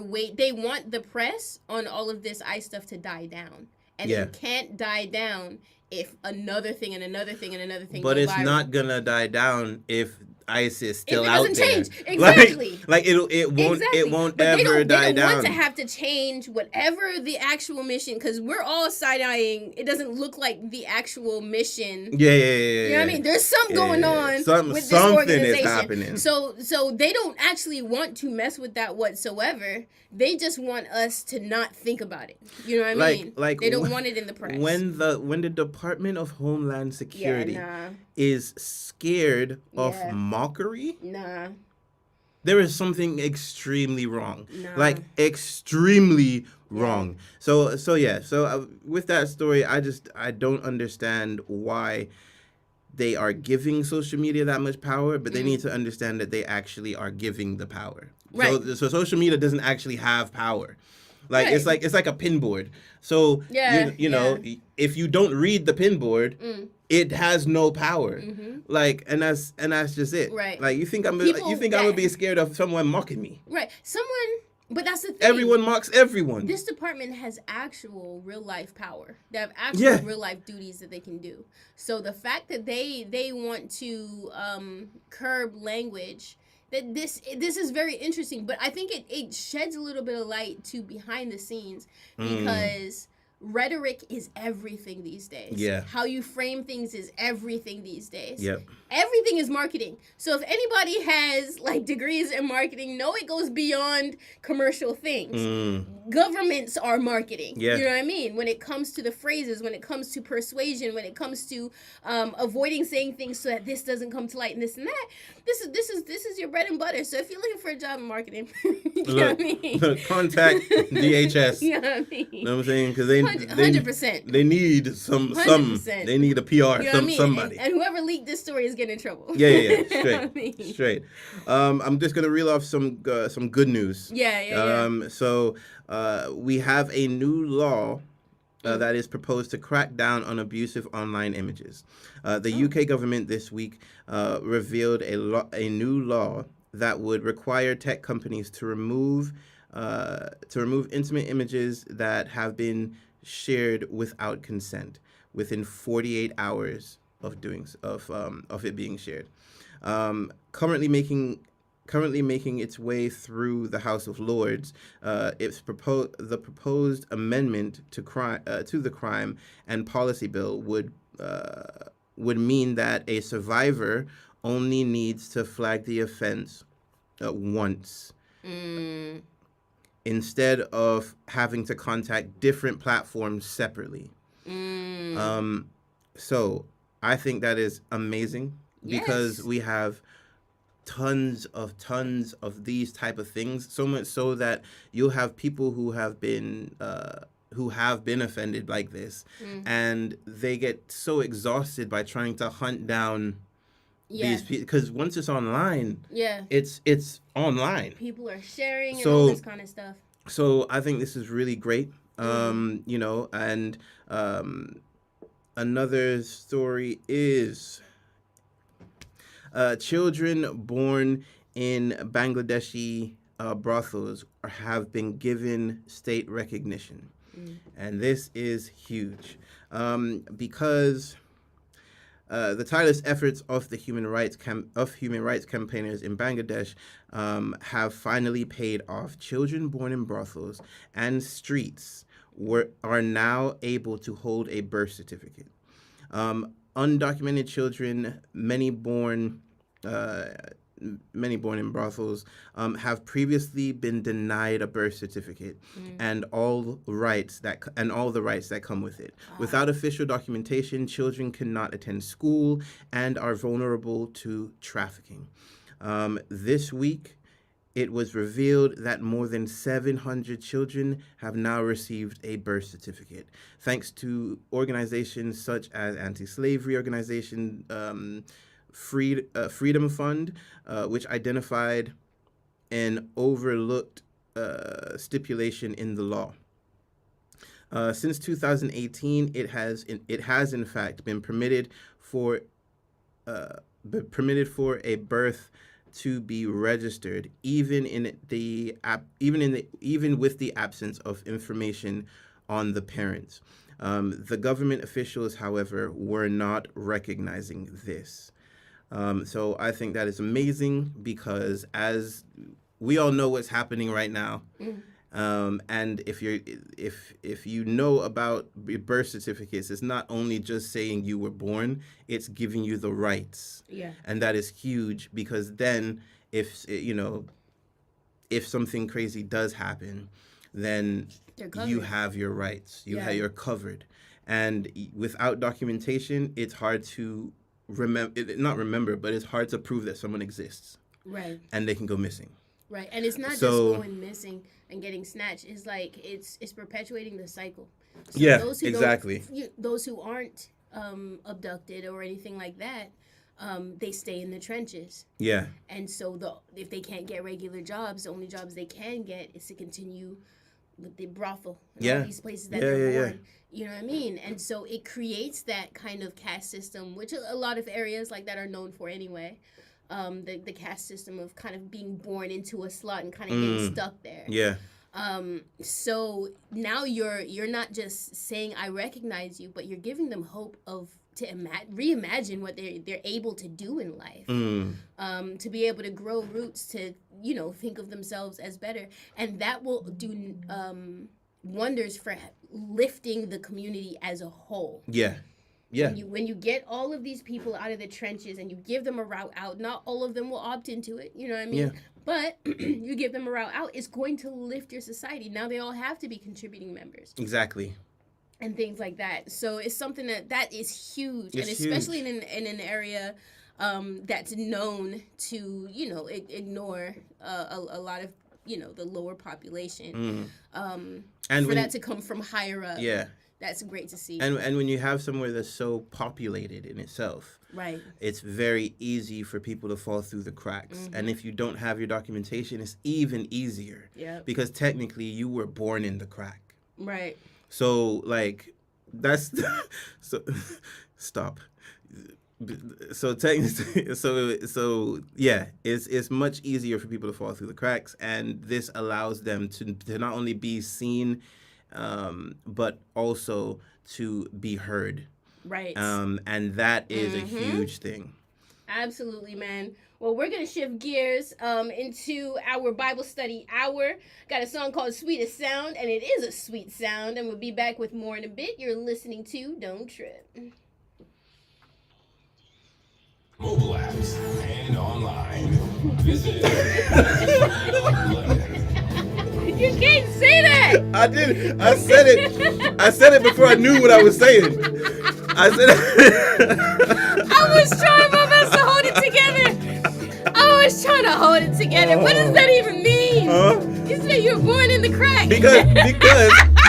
want the press on all of this ICE stuff to die down. And Yeah. it can't die down if another thing and another thing and another thing But go it's viral. not gonna die down if ICE is still If it out doesn't there. change. Exactly. Like it won't Exactly. it won't But ever die they don't down. want to have to change whatever the actual mission, because we're all side-eyeing. It doesn't look like the actual mission. Yeah. You know what I mean? There's something going on with this Something organization. is happening. So they don't actually want to mess with that whatsoever. They just want us to not think about it. You know what I mean? Like they don't want it in the press. When the Department of Homeland Security Yeah, is scared of Yeah. mockery, nah. there is something extremely wrong. Nah. Like extremely wrong. So with that story, I don't understand why they are giving social media that much power, but they need to understand that they actually are giving the power. Right. So social media doesn't actually have power. Like Right. it's like a pin board. So Yeah, you know, if you don't read the pin board, it has no power. Like and that's just it. Right. Like you think I'm People I'm gonna be scared of someone mocking me? Right. But that's the thing. Everyone mocks everyone. This department has actual real life power. They have actual Yeah. real life duties that they can do. So the fact that they want to curb language, that this is very interesting. But I think it sheds a little bit of light to behind the scenes, because rhetoric is everything these days. Yeah. How you frame things is everything these days. Yep. Everything is marketing. So if anybody has like degrees in marketing, no, it goes beyond commercial things. Governments are marketing. Yeah. You know what I mean? When it comes to the phrases, when it comes to persuasion, when it comes to avoiding saying things so that this doesn't come to light and this and that, this is your bread and butter. So if you're looking for a job in marketing, you know what I mean? Contact DHS. You know what I mean? You know what I'm saying? Because they 100%. they need some 100%. they need a PR, You know what I mean? somebody. And whoever leaked this story is getting in trouble. Yeah. You know what I mean? Straight. I'm just gonna reel off some good news. Yeah. So we have a new law that is proposed to crack down on abusive online images. The UK government this week revealed a new law that would require tech companies to remove intimate images that have been shared without consent within 48 hours of it being shared. Currently making its way through the House of Lords, the proposed amendment to the crime and policy bill would mean that a survivor only needs to flag the offense once, instead of having to contact different platforms separately. So I think that is amazing, because Yes. we have tons of these type of things, so much so that you'll have people who have been offended like this, and they get so exhausted by trying to hunt down these people, because once it's online, it's online. People are sharing and So- all this kind of stuff. So I think this is really great. You know, and another story is children born in Bangladeshi brothels have been given state recognition. And this is huge, because The tireless efforts of the human rights campaigners in Bangladesh have finally paid off. Children born in brothels and streets are now able to hold a birth certificate. Undocumented children, many born in brothels, have previously been denied a birth certificate and all the rights that come with it. Without official documentation, children cannot attend school and are vulnerable to trafficking. This week, it was revealed that more than 700 children have now received a birth certificate, thanks to organizations such as anti-slavery organization Freedom Fund, which identified an overlooked stipulation in the law. Since 2018, it has in fact been permitted for a birth to be registered, even with the absence of information on the parents. The government officials, however, were not recognizing this. So I think that is amazing because, as we all know what's happening right now, and if you know about birth certificates, it's not only just saying you were born; it's giving you the rights. Yeah. And that is huge because then, if something crazy does happen, then you have your rights. You're covered. And without documentation, it's hard to but it's hard to prove that someone exists. Right. And they can go missing. Right. And it's not just going missing and getting snatched. It's like it's perpetuating the cycle. So those who those who aren't abducted or anything like that, they stay in the trenches. Yeah. And so if they can't get regular jobs, the only jobs they can get is to continue with the brothel and all these places that they're born. You know what I mean? And so it creates that kind of caste system, which a lot of areas like that are known for anyway. The caste system of kind of being born into a slot and kind of getting stuck there. Yeah. So now you're not just saying I recognize you, but you're giving them hope to reimagine what they're able to do in life. To be able to grow roots, to think of themselves as better, and that will do wonders for lifting the community as a whole. Yeah. Yeah. When you get all of these people out of the trenches and you give them a route out, not all of them will opt into it, you know what I mean? Yeah. But you give them a route out, it's going to lift your society. Now they all have to be contributing members. Exactly. And things like that. So it's something that is huge. It's especially huge. in an area that's known to, ignore a lot of, the lower population. And for that to come from higher up. Yeah. That's great to see. And when you have somewhere that's so populated in itself, right, it's very easy for people to fall through the cracks. Mm-hmm. And if you don't have your documentation, it's even easier. Yeah. Because technically you were born in the crack. Right. So that's so stop. So technically, so yeah, it's much easier for people to fall through the cracks, and this allows them to not only be seen, but also to be heard. Right. And that is a huge thing. Absolutely, man. Well, we're going to shift gears into our Bible study hour. Got a song called Sweetest Sound, and it is a sweet sound, and we'll be back with more in a bit. You're listening to Don't Trip. Mobile apps and online. Visit London. You can't say that. I did. I said it. I said it before I knew what I was saying. I said it. I was trying my best to hold it together. What does that even mean? You said you were born in the crack.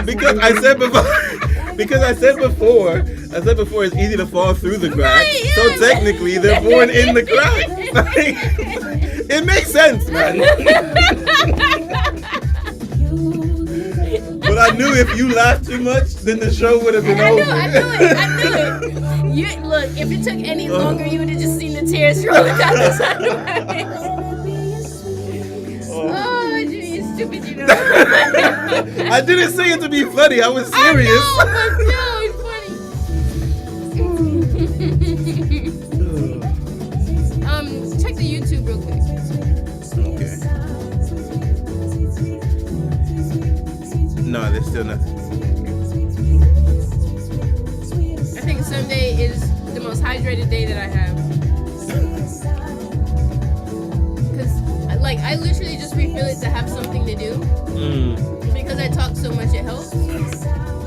Because I said before it's easy to fall through the crack. Right, yeah. So technically they're born in the crack. It makes sense, man. But I knew if you laughed too much, then the show would have been over. I knew it. Look, if it took any longer, you would have just seen the tears rolling down the side of my face. Oh, you're stupid, you know. I didn't say it to be funny. I was serious. I know, but no, it's funny. Still nothing. I think Sunday is the most hydrated day that I have. Because, like, I literally just refill it to have something to do. Because I talk so much, it helps.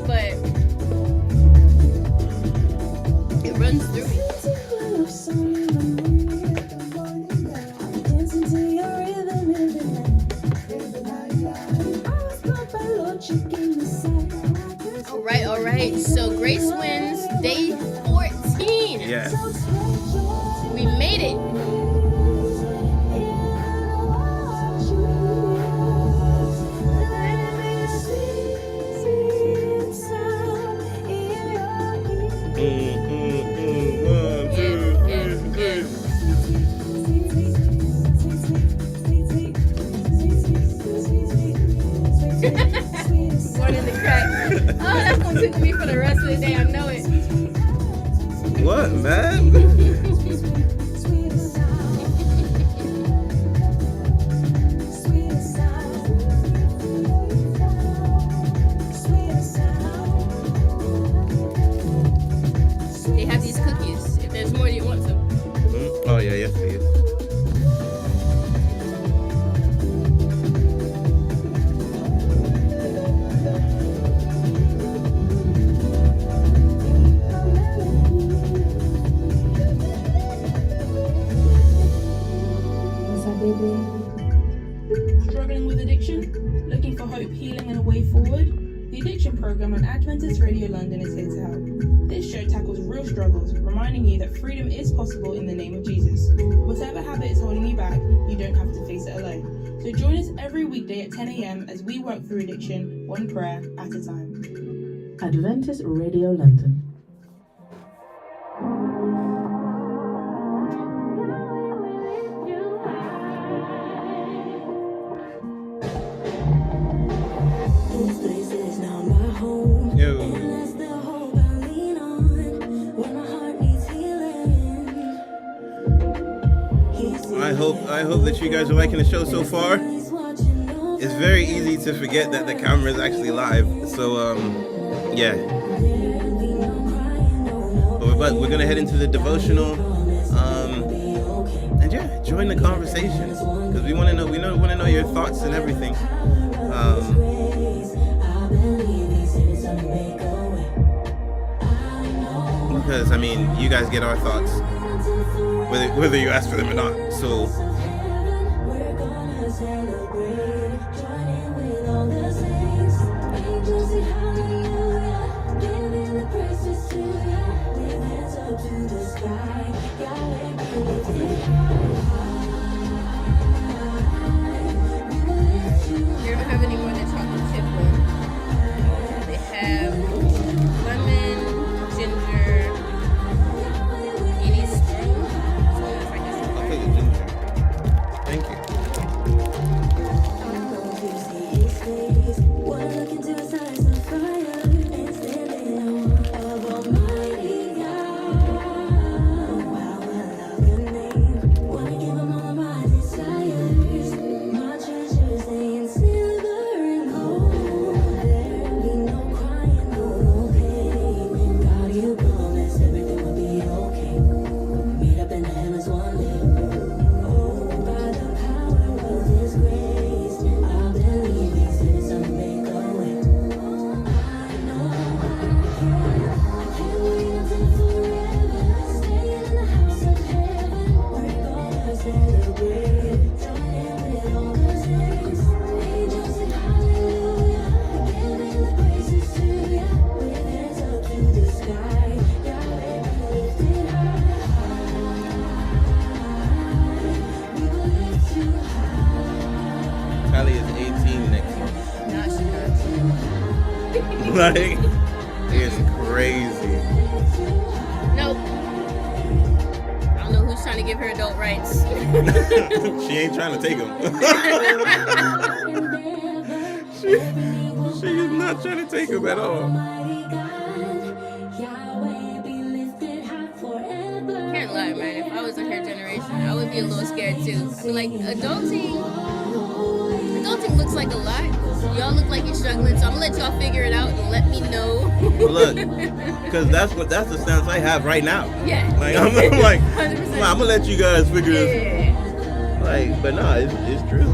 But it runs through me. All right. So Grace wins day 14. Yes. We made it. One in the crack. Oh, that's gonna tickle me for the rest of the day. I know it. What, man? They have these cookies. If there's more, you want some. Oh, yeah, yes, please. Struggling with addiction? Looking for hope, healing, and a way forward? The Addiction Program on Adventist Radio London is here to help. This show tackles real struggles, reminding you that freedom is possible in the name of Jesus. Whatever habit is holding you back, you don't have to face it alone. So join us every weekday at 10 a.m. as we work through addiction, one prayer at a time. Adventist Radio London. I hope that you guys are liking the show so far. It's very easy to forget that the camera is actually live. So, yeah. But we're gonna head into the devotional, and yeah, join the conversation because we want to know your thoughts and everything. Because I mean, you guys get our thoughts, whether you ask for them or not. So. They don't have any more than chocolate chip one. They have lemon, ginger, any spoon. I'll take the ginger. Thank you. Callie is 18 next month. Not sure. Like, it's crazy. Nope. I don't know who's trying to give her adult rights. She ain't trying to take them. she is not trying to take them at all. Can't lie, man. If I was was in her generation, I would be a little scared too. I'd be like, adulting looks like a lot. Y'all look like you're struggling, so I'm gonna let y'all figure it out and let me know. Well, look, because that's the stance I have right now. Yeah. Like I'm like, 100%. I'm gonna let you guys figure this. Yeah. Like, but no, it's true.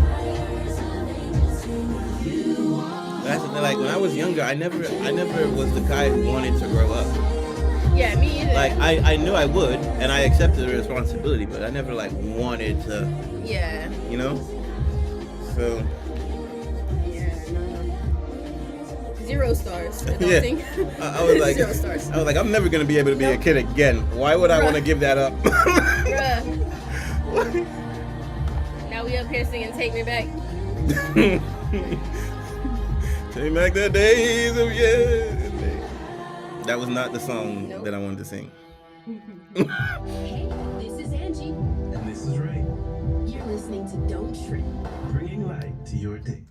That's the thing. Like when I was younger, I never was the guy who wanted to grow up. Yeah, me either. Like I knew I would, and I accepted the responsibility, but I never like wanted to. Yeah. You know. So. Yeah. No. 0 stars. Adulting. I was like, 0 stars. I was like, I'm never gonna be able to be a kid again. Why would I want to give that up? Bruh. Now we up here singing "Take Me Back." Take back the days of yesterday. That was not the song Nope. that I wanted to sing. Hey, this is Angie. And this is Ray, You're listening to Don't Trip. bringing light to your day.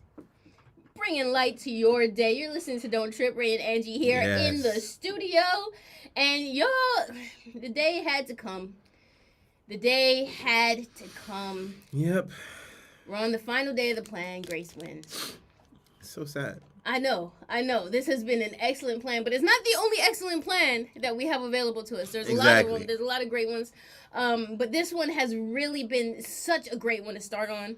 Bringing light to your day. You're listening to Don't Trip. Ray and Angie here in the Yes. studio, and y'all, the day had to come. The day had to come. Yep. We're on the final day of the plan. Grace wins. So sad. I know. This has been an excellent plan, but it's not the only excellent plan that we have available to us. There's a lot of them. There's a lot of great ones, but this one has really been such a great one to start on.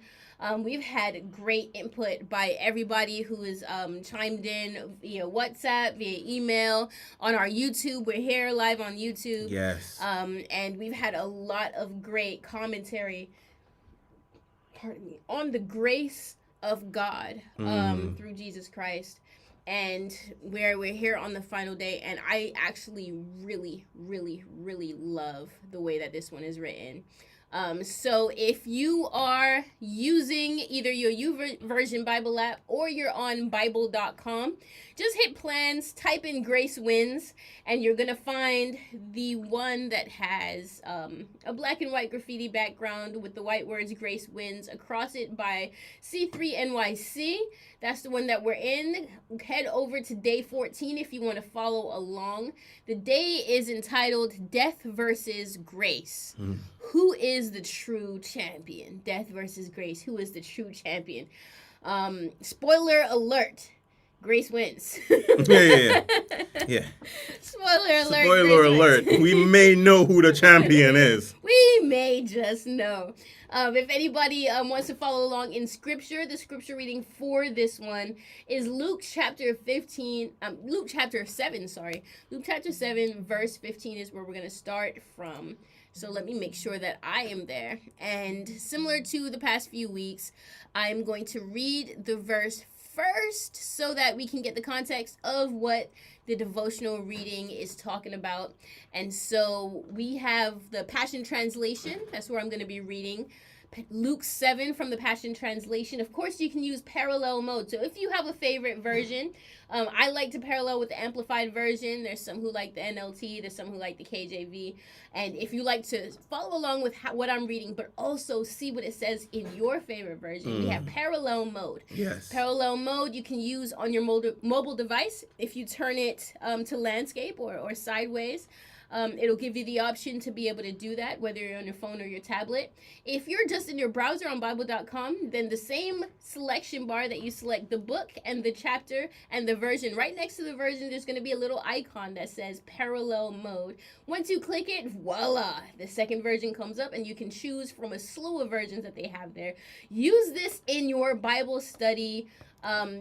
We've had great input by everybody who has chimed in via WhatsApp, via email, on our YouTube. We're here live on YouTube. Yes. And we've had a lot of great commentary, on the grace of God through Jesus Christ. And we're here on the final day, and I actually really, really, really love the way that this one is written. So if you are using either your YouVersion Bible app or you're on Bible.com, just hit plans, type in Grace Wins, and you're going to find the one that has a black and white graffiti background with the white words Grace Wins across it by C3NYC. That's the one that we're in. Head over to day 14 if you want to follow along. The day is entitled Death versus Grace. Who is the true champion? Death versus Grace. Who is the true champion? Spoiler alert. Grace wins. Yeah. Spoiler alert. Spoiler Grace alert. wins. We may know who the champion is. We may just know. If anybody wants to follow along in scripture, the scripture reading for this one is Luke chapter 7, Luke chapter 7, verse 15 is where we're going to start from. So let me make sure that I am there. And similar to the past few weeks, I'm going to read the verse first so that we can get the context of what the devotional reading is talking about. And so we have the Passion Translation. That's where I'm going to be reading. Luke 7 from the Passion Translation. Of course, you can use parallel mode. So if you have a favorite version, I like to parallel with the Amplified Version. There's some who like the NLT. There's some who like the KJV. And if you like to follow along with what I'm reading, but also see what it says in your favorite version, we have parallel mode. Yes. Parallel mode you can use on your mobile device. If you turn it to landscape or sideways, it'll give you the option to be able to do that, whether you're on your phone or your tablet. If you're just in your browser on Bible.com, then the same selection bar that you select the book and the chapter and the version, right next to the version, there's going to be a little icon that says parallel mode. Once you click it, voila, the second version comes up and you can choose from a slew of versions that they have there. Use this in your Bible study,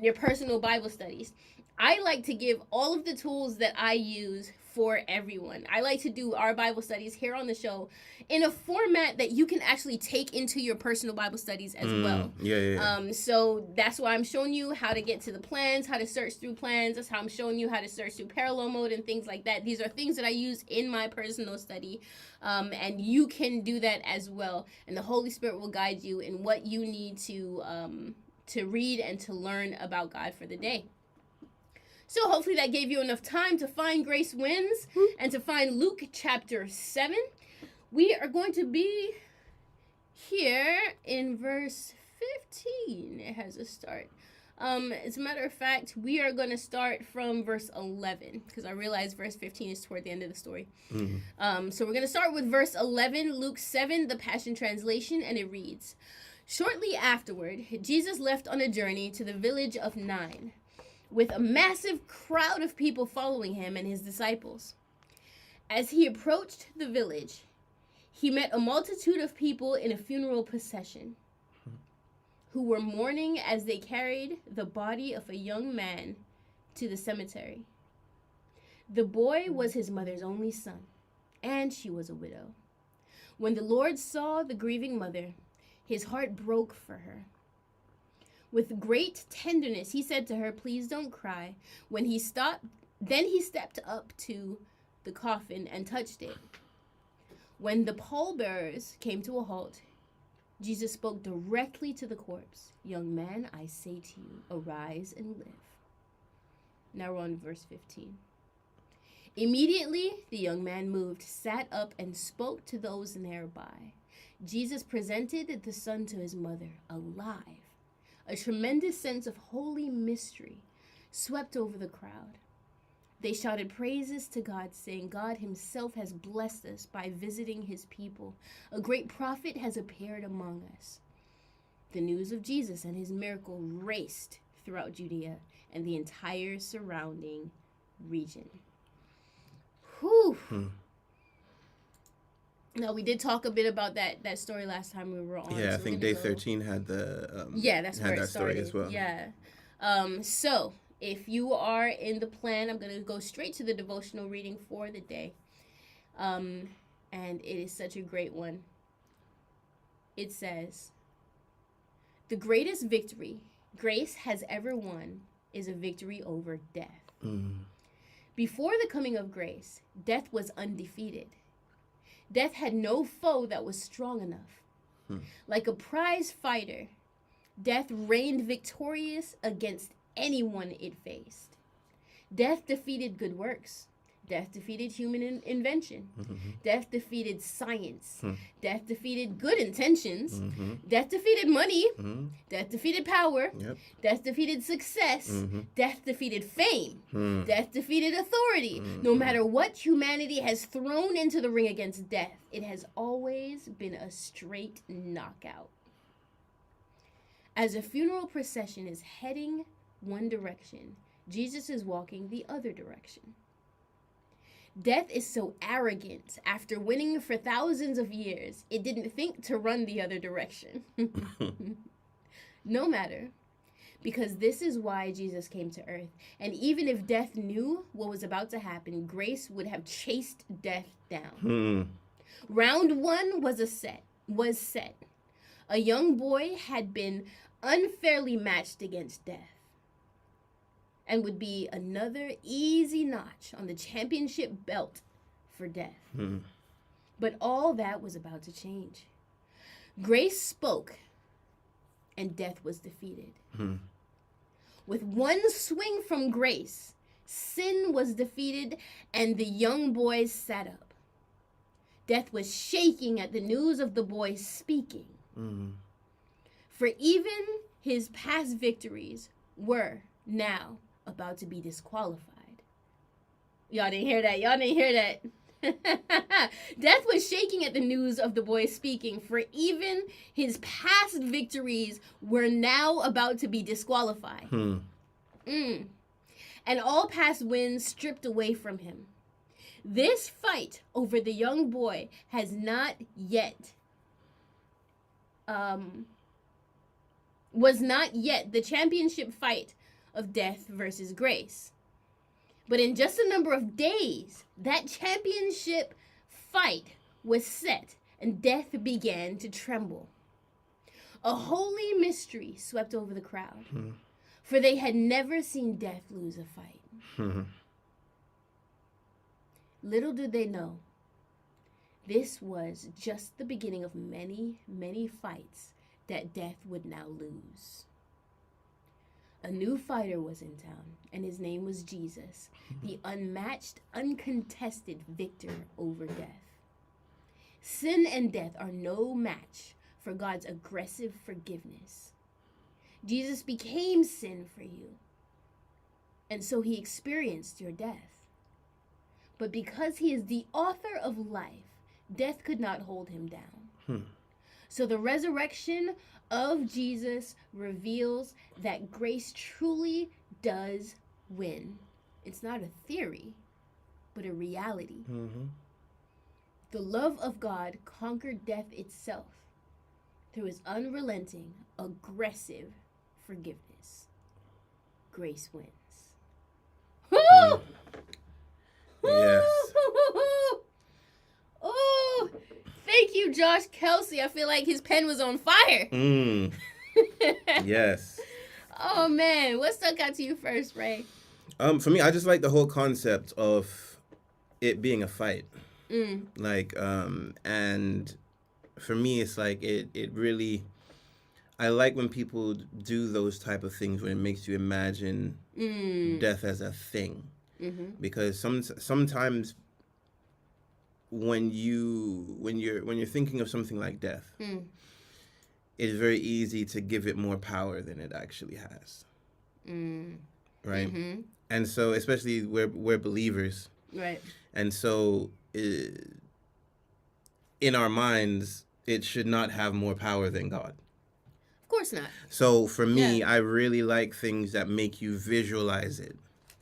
your personal Bible studies. I like to give all of the tools that I use for everyone. I like to do our Bible studies here on the show in a format that you can actually take into your personal Bible studies as well. Yeah. So that's why I'm showing you how to get to the plans, how to search through plans. That's how I'm showing you how to search through parallel mode and things like that. These are things that I use in my personal study, and you can do that as well. And the Holy Spirit will guide you in what you need to read and to learn about God for the day. So hopefully that gave you enough time to find Grace Wins and to find Luke chapter 7. We are going to be here in verse 15. It has a start. As a matter of fact, we are going to start from verse 11 because I realize verse 15 is toward the end of the story. So we're going to start with verse 11, Luke 7, the Passion Translation, and it reads, "Shortly afterward, Jesus left on a journey to the village of Nain, with a massive crowd of people following him and his disciples. As he approached the village, he met a multitude of people in a funeral procession who were mourning as they carried the body of a young man to the cemetery. The boy was his mother's only son, and she was a widow. When the Lord saw the grieving mother, his heart broke for her. With great tenderness, he said to her, 'Please don't cry.' Then he stepped up to the coffin and touched it. When the pallbearers came to a halt, Jesus spoke directly to the corpse. 'Young man, I say to you, arise and live.'" Now we're on verse 15. "Immediately the young man moved, sat up, and spoke to those nearby. Jesus presented the son to his mother, alive. A tremendous sense of holy mystery swept over the crowd. They shouted praises to God, saying, 'God himself has blessed us by visiting his people. A great prophet has appeared among us.' The news of Jesus and his miracle raced throughout Judea and the entire surrounding region." Whew. Now, we did talk a bit about that story last time we were on. Yeah, I so think we're day gonna go- 13 had the that's had where it that story started. as well. Yeah. So if you are in the plan, I'm gonna go straight to the devotional reading for the day. And it is such a great one. It says, "The greatest victory grace has ever won is a victory over death. Before the coming of grace, death was undefeated. Death had no foe that was strong enough. Like a prize fighter, death reigned victorious against anyone it faced. Death defeated good works. Death defeated human invention. Death defeated science. Death defeated good intentions. Death defeated money. Death defeated power. Yep. Death defeated success. Death defeated fame. Death defeated authority. No matter what humanity has thrown into the ring against death, it has always been a straight knockout. As a funeral procession is heading one direction, Jesus is walking the other direction. Death is so arrogant. After winning for thousands of years, it didn't think to run the other direction. No matter, because this is why Jesus came to earth. And even if death knew what was about to happen, grace would have chased death down. Round one was set. A young boy had been unfairly matched against death, and would be another easy notch on the championship belt for death. But all that was about to change. Grace spoke, and death was defeated. With one swing from grace, sin was defeated, and the young boy sat up. Death was shaking at the news of the boy speaking. For even his past victories were now about to be disqualified. Y'all didn't hear that. Death was shaking at the news of the boy speaking, for even his past victories were now about to be disqualified. And all past wins stripped away from him. This fight over the young boy has not yet was not yet the championship fight of death versus grace. But in just a number of days, that championship fight was set, and death began to tremble. A holy mystery swept over the crowd, for they had never seen death lose a fight. Little did they know, this was just the beginning of many, many fights that death would now lose. A new fighter was in town, and his name was Jesus, the unmatched, uncontested victor over death. Sin and death are no match for God's aggressive forgiveness. Jesus became sin for you. And so he experienced your death. But because he is the author of life, death could not hold him down. So the resurrection of Jesus reveals that grace truly does win. It's not a theory, but a reality. The love of God conquered death itself through his unrelenting, aggressive forgiveness. Grace wins. Woo! Yes. Oh, thank you, Josh Kelsey. I feel like his pen was on fire. Yes. Oh, man. What stuck out to you first, Ray? For me, I just like the whole concept of it being a fight. Like, and for me, it's like it really, I like when people do those type of things when it makes you imagine death as a thing. Because sometimes when you're thinking of something like death, it's very easy to give it more power than it actually has. Right? And so, especially we're believers. Right. And so, in our minds, it should not have more power than God. Of course not. So for me, Yeah. I really like things that make you visualize it.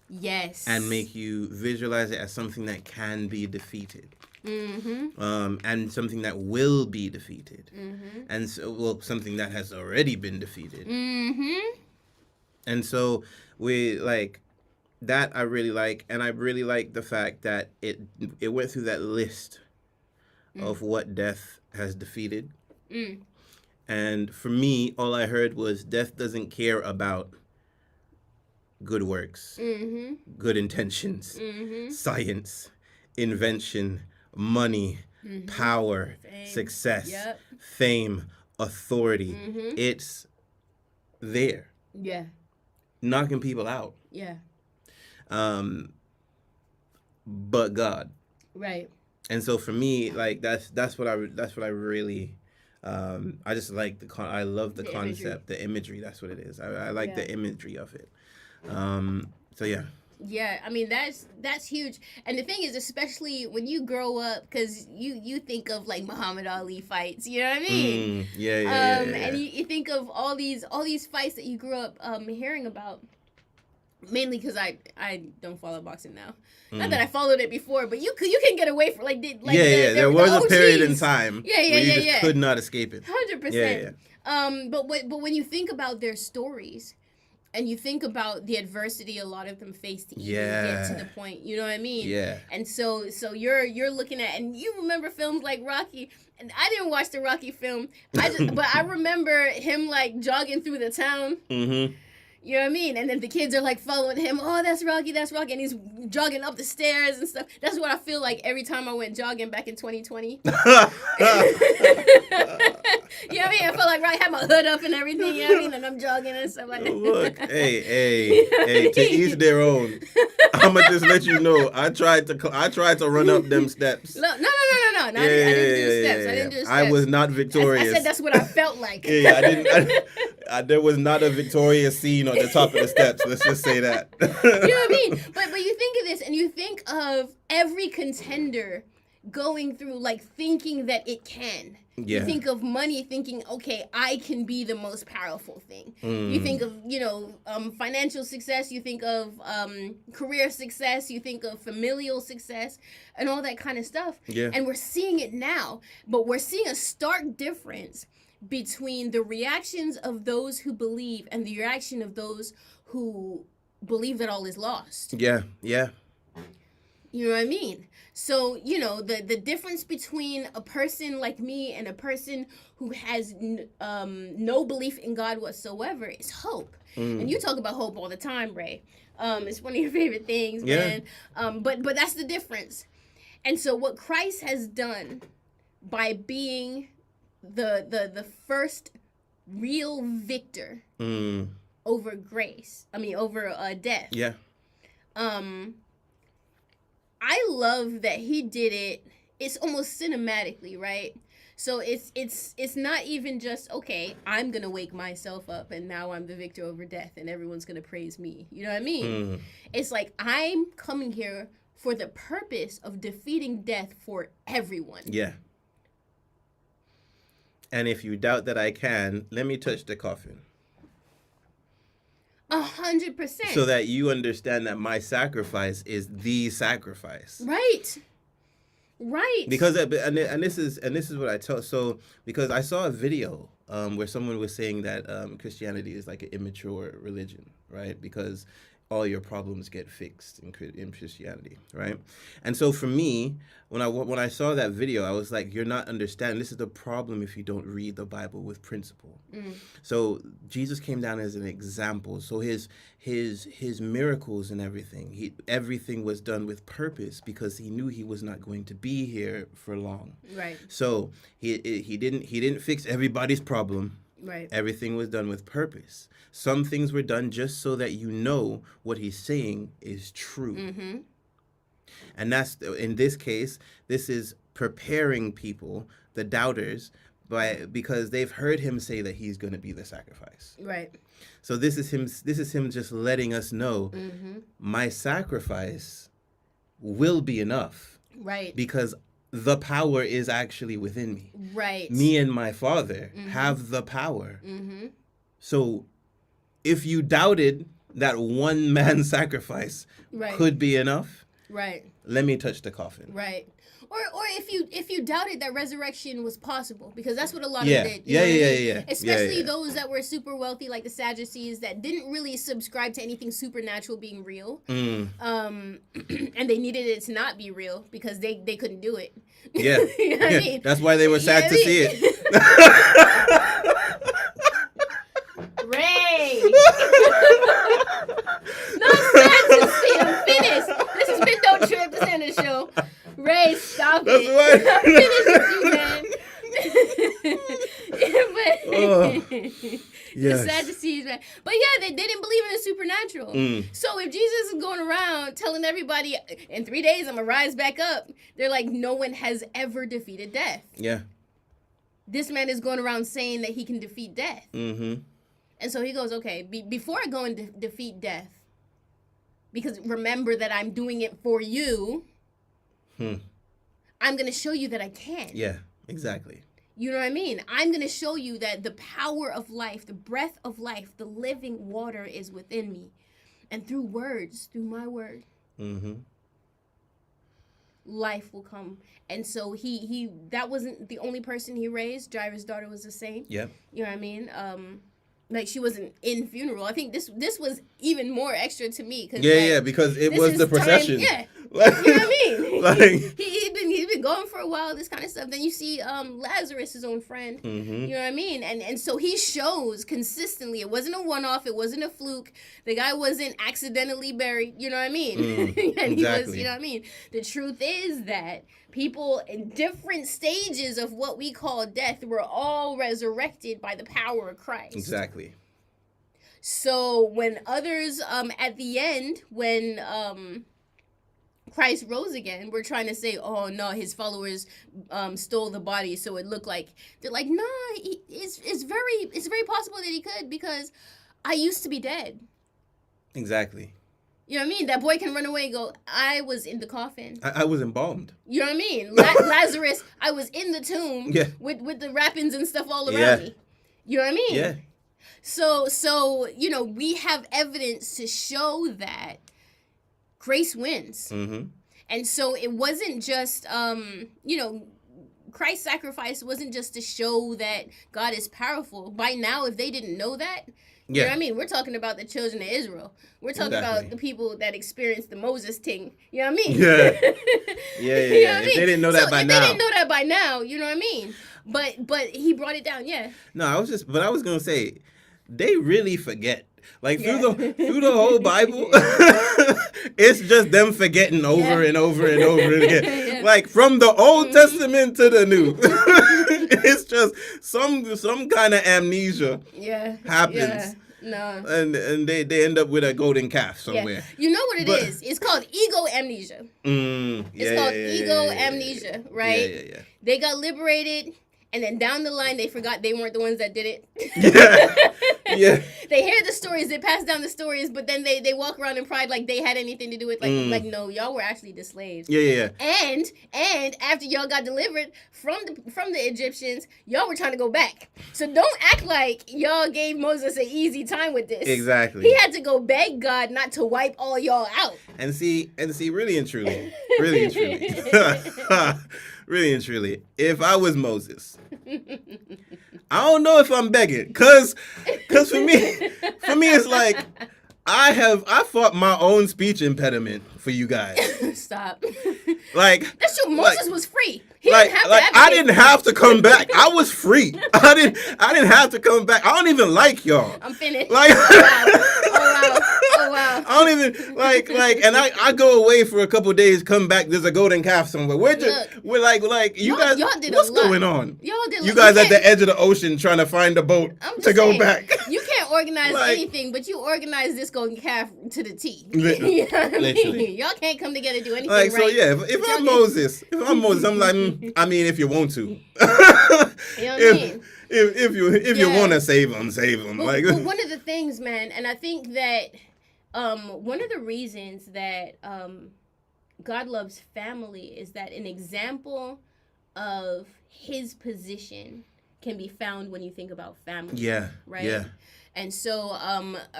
Yes. And make you visualize it as something that can be defeated. And something that will be defeated. And so, well, something that has already been defeated. And so we like that. I really like, and I really like the fact that it went through that list of what death has defeated. And for me, all I heard was death doesn't care about good works, good intentions, science, invention, money, power, success, fame, authority. It's there, Yeah. knocking people out. Yeah. But God. Right. And so for me, like that's what I really. I just like I love the concept, the imagery. That's what it is. I like the imagery of it. So yeah. Yeah, I mean that's huge. And the thing is, especially when you grow up, because you think of like Muhammad Ali fights, you know what I mean? Yeah. And you think of all these fights that you grew up hearing about. Mainly because I don't follow boxing now. Not that I followed it before, but you can get away from there was a period in time where you just could not escape it. 100%. But when you think about their stories, and you think about the adversity a lot of them faced to even get to the point, you know what I mean? Yeah. And so you're looking at, and you remember films like Rocky, and I didn't watch the Rocky film, but I remember him like jogging through the town. You know what I mean? And then the kids are like following him. Oh, that's Rocky. And he's jogging up the stairs and stuff. That's what I feel like every time I went jogging back in 2020. You know what I mean? I felt like I had my hood up and everything. You know what I mean? And I'm jogging and stuff like that. Look, hey, to each their own. I'ma just let you know. I tried to run up them steps. No. I didn't do steps. I didn't do steps. I was not victorious. I said that's what I felt like. I didn't. There was not a victorious scene on the top of the steps. Let's just say that. You know what I mean? But you think of this, and you think of every contender going through, like, thinking that it can. Yeah. You think of money thinking, okay, I can be the most powerful thing. You think of, financial success. You think of career success. You think of familial success and all that kind of stuff. Yeah. And we're seeing it now. But we're seeing a stark difference between the reactions of those who believe and the reaction of those who believe that all is lost. Yeah. You know what I mean? So, the difference between a person like me and a person who has no belief in God whatsoever is hope. And you talk about hope all the time, Ray. It's one of your favorite things, man. But that's the difference. And so what Christ has done by being the first real victor over over death. Yeah. I love that he did it. It's almost cinematically, right? So it's not even just, okay, I'm gonna wake myself up and now I'm the victor over death and everyone's gonna praise me. You know what I mean? It's like I'm coming here for the purpose of defeating death for everyone. Yeah. And if you doubt that I can, let me touch the coffin. 100%. So that you understand that my sacrifice is the sacrifice. Right. Because and this is what I tell. So because I saw a video where someone was saying that Christianity is like an immature religion, right? Because all your problems get fixed in Christianity, right? And so for me, when I saw that video, I was like, you're not understanding. This is the problem if you don't read the Bible with principle. So Jesus came down as an example. So his miracles and everything was done with purpose because he knew he was not going to be here for long. Right. So he didn't fix everybody's problem. Right. Everything was done with purpose. Some things were done just so that you know what he's saying is true. Mm-hmm. And that's, in this case, this is preparing people, the doubters, because they've heard him say that he's going to be the sacrifice. Right. So this is him just letting us know, my sacrifice will be enough. Right. Because the power is actually within me. Right. Me and my Father have the power. So if you doubted that one man's sacrifice could be enough, let me touch the coffin. Right. Or if you doubted that resurrection was possible, because that's what a lot of Yeah. them did. Yeah. Especially those that were super wealthy, like the Sadducees, that didn't really subscribe to anything supernatural being real. And they needed it to not be real because they couldn't do it. Yeah. You know what I mean? That's why they were sad to see it. Ray! Not sad to see. I'm finished. This has been Don't Trip. This ain't a show. Ray, stop That's it. why. I'm finished with you, man. Yes. The Sadducees, man. But yeah, they didn't believe in the supernatural. So if Jesus is going around telling everybody, in 3 days I'm going to rise back up, they're like, no one has ever defeated death. Yeah. This man is going around saying that he can defeat death. And so he goes, okay, before I go and defeat death, because remember that I'm doing it for you, I'm going to show you that I can. Yeah, exactly. You know what I mean? I'm going to show you that the power of life, the breath of life, the living water is within me. And through words, through my word, life will come. And so he that wasn't the only person he raised. Jairus' daughter was the same. Yeah. You know what I mean? Like she wasn't in funeral. I think this was even more extra to me. Yeah, because it was the procession. Yeah. You know what I mean? Like, he'd been going for a while, this kind of stuff. Then you see Lazarus, his own friend. You know what I mean? And so he shows consistently. It wasn't a one-off. It wasn't a fluke. The guy wasn't accidentally buried. You know what I mean? And exactly. he was, you know what I mean? The truth is that people in different stages of what we call death were all resurrected by the power of Christ. Exactly. So when others, at the end, when Christ rose again, we're trying to say, oh no, his followers stole the body, so it looked like, they're like, nah, it's very possible that he could, because I used to be dead. Exactly. You know what I mean? That boy can run away and go, I was in the coffin. I was embalmed. You know what I mean? Lazarus, I was in the tomb with the wrappings and stuff all around me. You know what I mean? Yeah. So you know, we have evidence to show that grace wins. And so it wasn't just, you know, Christ's sacrifice wasn't just to show that God is powerful. By now, if they didn't know that, you know what I mean? We're talking about the children of Israel. We're talking about the people that experienced the Moses thing. You know what I mean? Yeah. You know what I mean? If they didn't know that by now. They didn't know that by now, you know what I mean? But he brought it down, No, I was going to say, they really forget. Like through the whole Bible, it's just them forgetting over and over and over again. Like from the Old Testament to the New, it's just some kind of amnesia happens. Yeah. No. And they end up with a golden calf somewhere. Yeah. You know what it is? It's called ego amnesia. It's called ego amnesia, right? Yeah. They got liberated. and then down the line they forgot they weren't the ones that did it. Yeah. They hear the stories, they pass down the stories, but then they walk around in pride like they had anything to do with like no, y'all were actually the slaves. Yeah. And after y'all got delivered from the Egyptians, y'all were trying to go back. So don't act like y'all gave Moses an easy time with this. Exactly. He had to go beg God not to wipe all y'all out. And see, really and truly, really and truly, if I was Moses, I don't know if I'm begging, cause for me it's like I fought my own speech impediment for you guys. Stop. Like That's true. Moses was free. He Like, didn't have like to I didn't have to come back. I was free. I didn't have to come back. I don't even like y'all. I'm finished. Like, Oh wow. I don't even like, and I go away for a couple of days, come back. There's a golden calf somewhere. We're like you guys. Y'all did what's a lot. going on? Y'all did. You guys at the edge of the ocean trying to find a boat I'm just to go saying, back. You can't organize Like- anything, but you organize this golden calf to the T. Literally. You know what I mean? Literally. Y'all can't come together and do anything Like, right. so yeah, if I'm Moses, I'm like, I mean, if you want to, You know what I mean? if you Yeah. want to save them, But, like, but one of the things, man, and I think that one of the reasons that God loves family is that an example of his position can be found when you think about family. yeah, Right? yeah, And so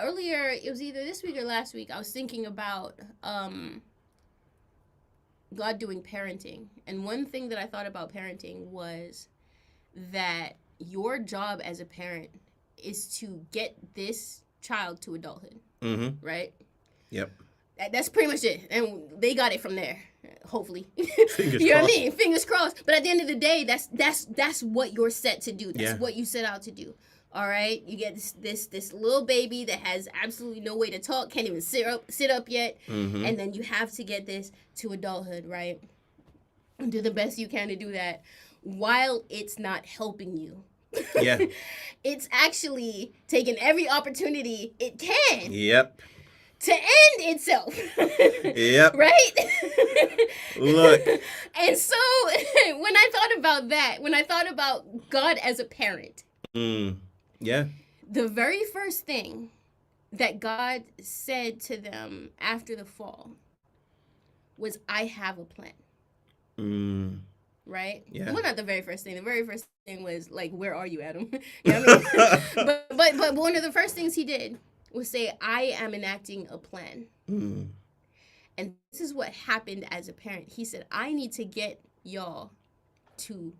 earlier, it was either this week or last week, I was thinking about God doing parenting. And one thing that I thought about parenting was that your job as a parent is to get this child to adulthood, mm-hmm, right? yep, That's pretty much it. And they got it from there, hopefully. Fingers You know what I crossed. mean? Fingers crossed. But at the end of the day, that's what you're set to do. That's Yeah. what you set out to do. All right? You get this little baby that has absolutely no way to talk, can't even sit up yet. mm-hmm, And then you have to get this to adulthood, right? And do the best you can to do that while it's not helping you. yeah, It's actually taking every opportunity it can yep, to end itself. yep. Right? Look. And so when I thought about that, when I thought about God as a parent, Yeah, the very first thing that God said to them after the fall was, I have a plan. Right? Yeah. Well, not the very first thing. The very first thing was like, where are you, Adam? You know what I mean? but one of the first things he did was say, I am enacting a plan. And this is what happened as a parent. He said, I need to get y'all to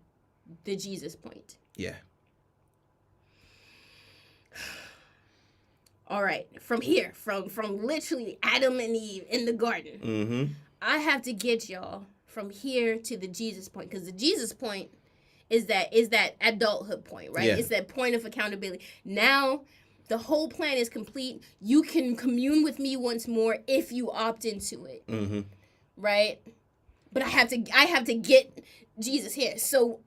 the Jesus point. yeah, All right, from here, from literally Adam and Eve in the garden, mm-hmm, I have to get y'all from here to the Jesus point, because the Jesus point is that adulthood point, right? Yeah. It's that point of accountability. Now, the whole plan is complete. You can commune with me once more if you opt into it, mm-hmm, right? But I have to get Jesus here. So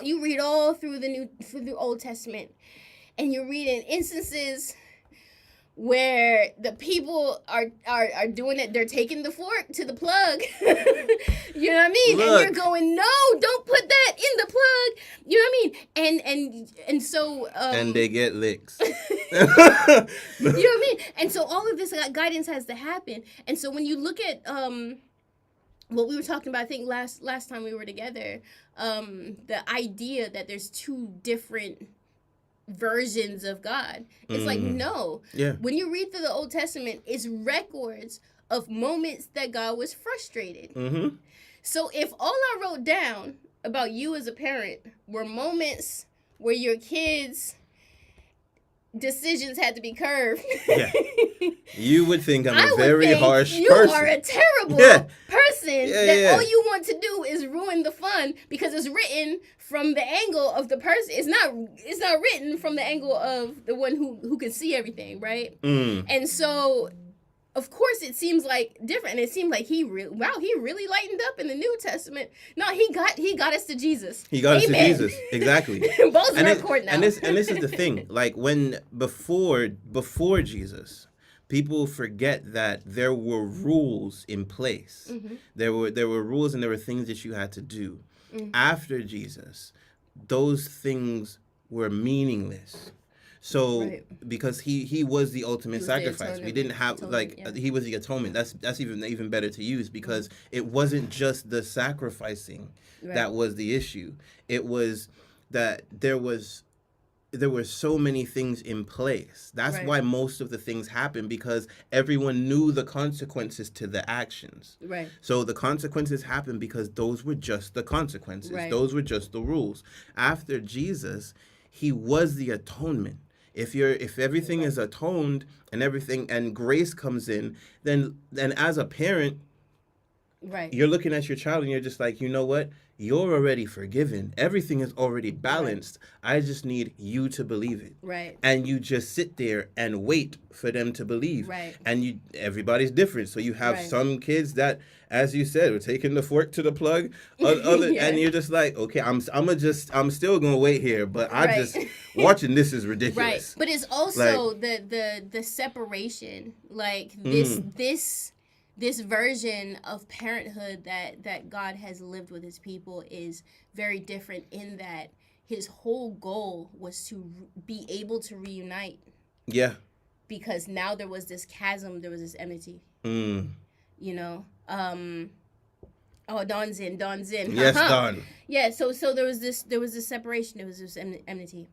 you read all through the Old Testament, and you're reading instances where the people are doing it. They're taking the fork to the plug. You know what I mean? Look. And you're going, no, don't put that in the plug. You know what I mean? And so and they get licks. you know what I mean? And so all of this guidance has to happen. And so when you look at what we were talking about, I think last time we were together, the idea that there's two different versions of God. It's like, no. Yeah. When you read through the Old Testament, it's records of moments that God was frustrated. Mm-hmm. So if all I wrote down about you as a parent were moments where your kids' decisions had to be curved, Yeah. You would think I'm I a would very think harsh you person. are a terrible Yeah. person Yeah, that yeah. all you want to do is ruin the fun because it's written from the angle of the person. It's not written from the angle of the one who can see everything, right? And so of course it seems like different, and it seemed like he really lightened up in the New Testament. No, he got us to Jesus. He got us to Amen. Jesus. Exactly. Both and are it- court now. and this is the thing. Like before Jesus, people forget that there were rules in place. Mm-hmm. There were rules and there were things that you had to do. After Jesus, those things were meaningless. So Right. because he was the ultimate was the sacrifice, we atonement- didn't have atonement, like yeah. he was the atonement. That's even better to use because it wasn't just the sacrificing Right. that was the issue. It was that there were so many things in place. That's Right. why most of the things happened because everyone knew the consequences to the actions. Right. So the consequences happened because those were just the consequences. Right. Those were just the rules. After Jesus, he was the atonement. If everything is atoned and everything and grace comes in, then as a parent, Right. you're looking at your child and you're just like, you know what? You're already forgiven. Everything is already balanced. I just need you to believe it. Right. And you just sit there and wait for them to believe. Right. And everybody's different. So you have Right. some kids that, as you said, are taking the fork to the plug. Other, Yeah. And you're just like, okay, I'm still gonna wait here, but I Right. just watching this is Right. ridiculous. But it's also the separation. Like this version of parenthood that God has lived with his people is very different in that his whole goal was to be able to reunite Yeah. because now there was this chasm, there was this enmity, Mm. you know. Don's in. Yes, Don. Yeah, so there was this separation, there was this enmity.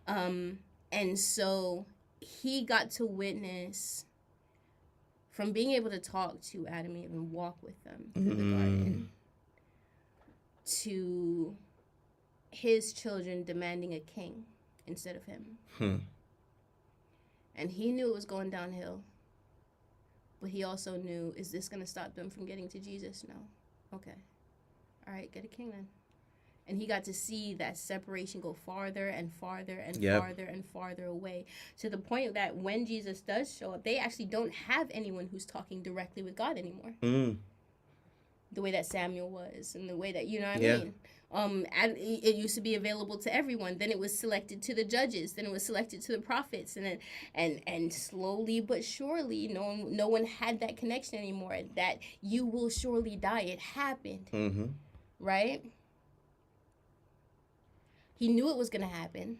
And so he got to witness from being able to talk to Adam and Eve and walk with them through the garden to his children demanding a king instead of him. And he knew it was going downhill. But he also knew, is this going to stop them from getting to Jesus? No. Okay. All right, get a king then. And he got to see that separation go farther and farther and Yep. farther and farther away, to the point that when Jesus does show up, they actually don't have anyone who's talking directly with God anymore. Mm. The way that Samuel was, and the way that, you know what I Yeah. mean? And it used to be available to everyone. Then it was selected to the judges. Then it was selected to the prophets. And then, and slowly but surely, no one had that connection anymore. That you will surely die. It happened, Mm-hmm. right? He knew it was going to happen.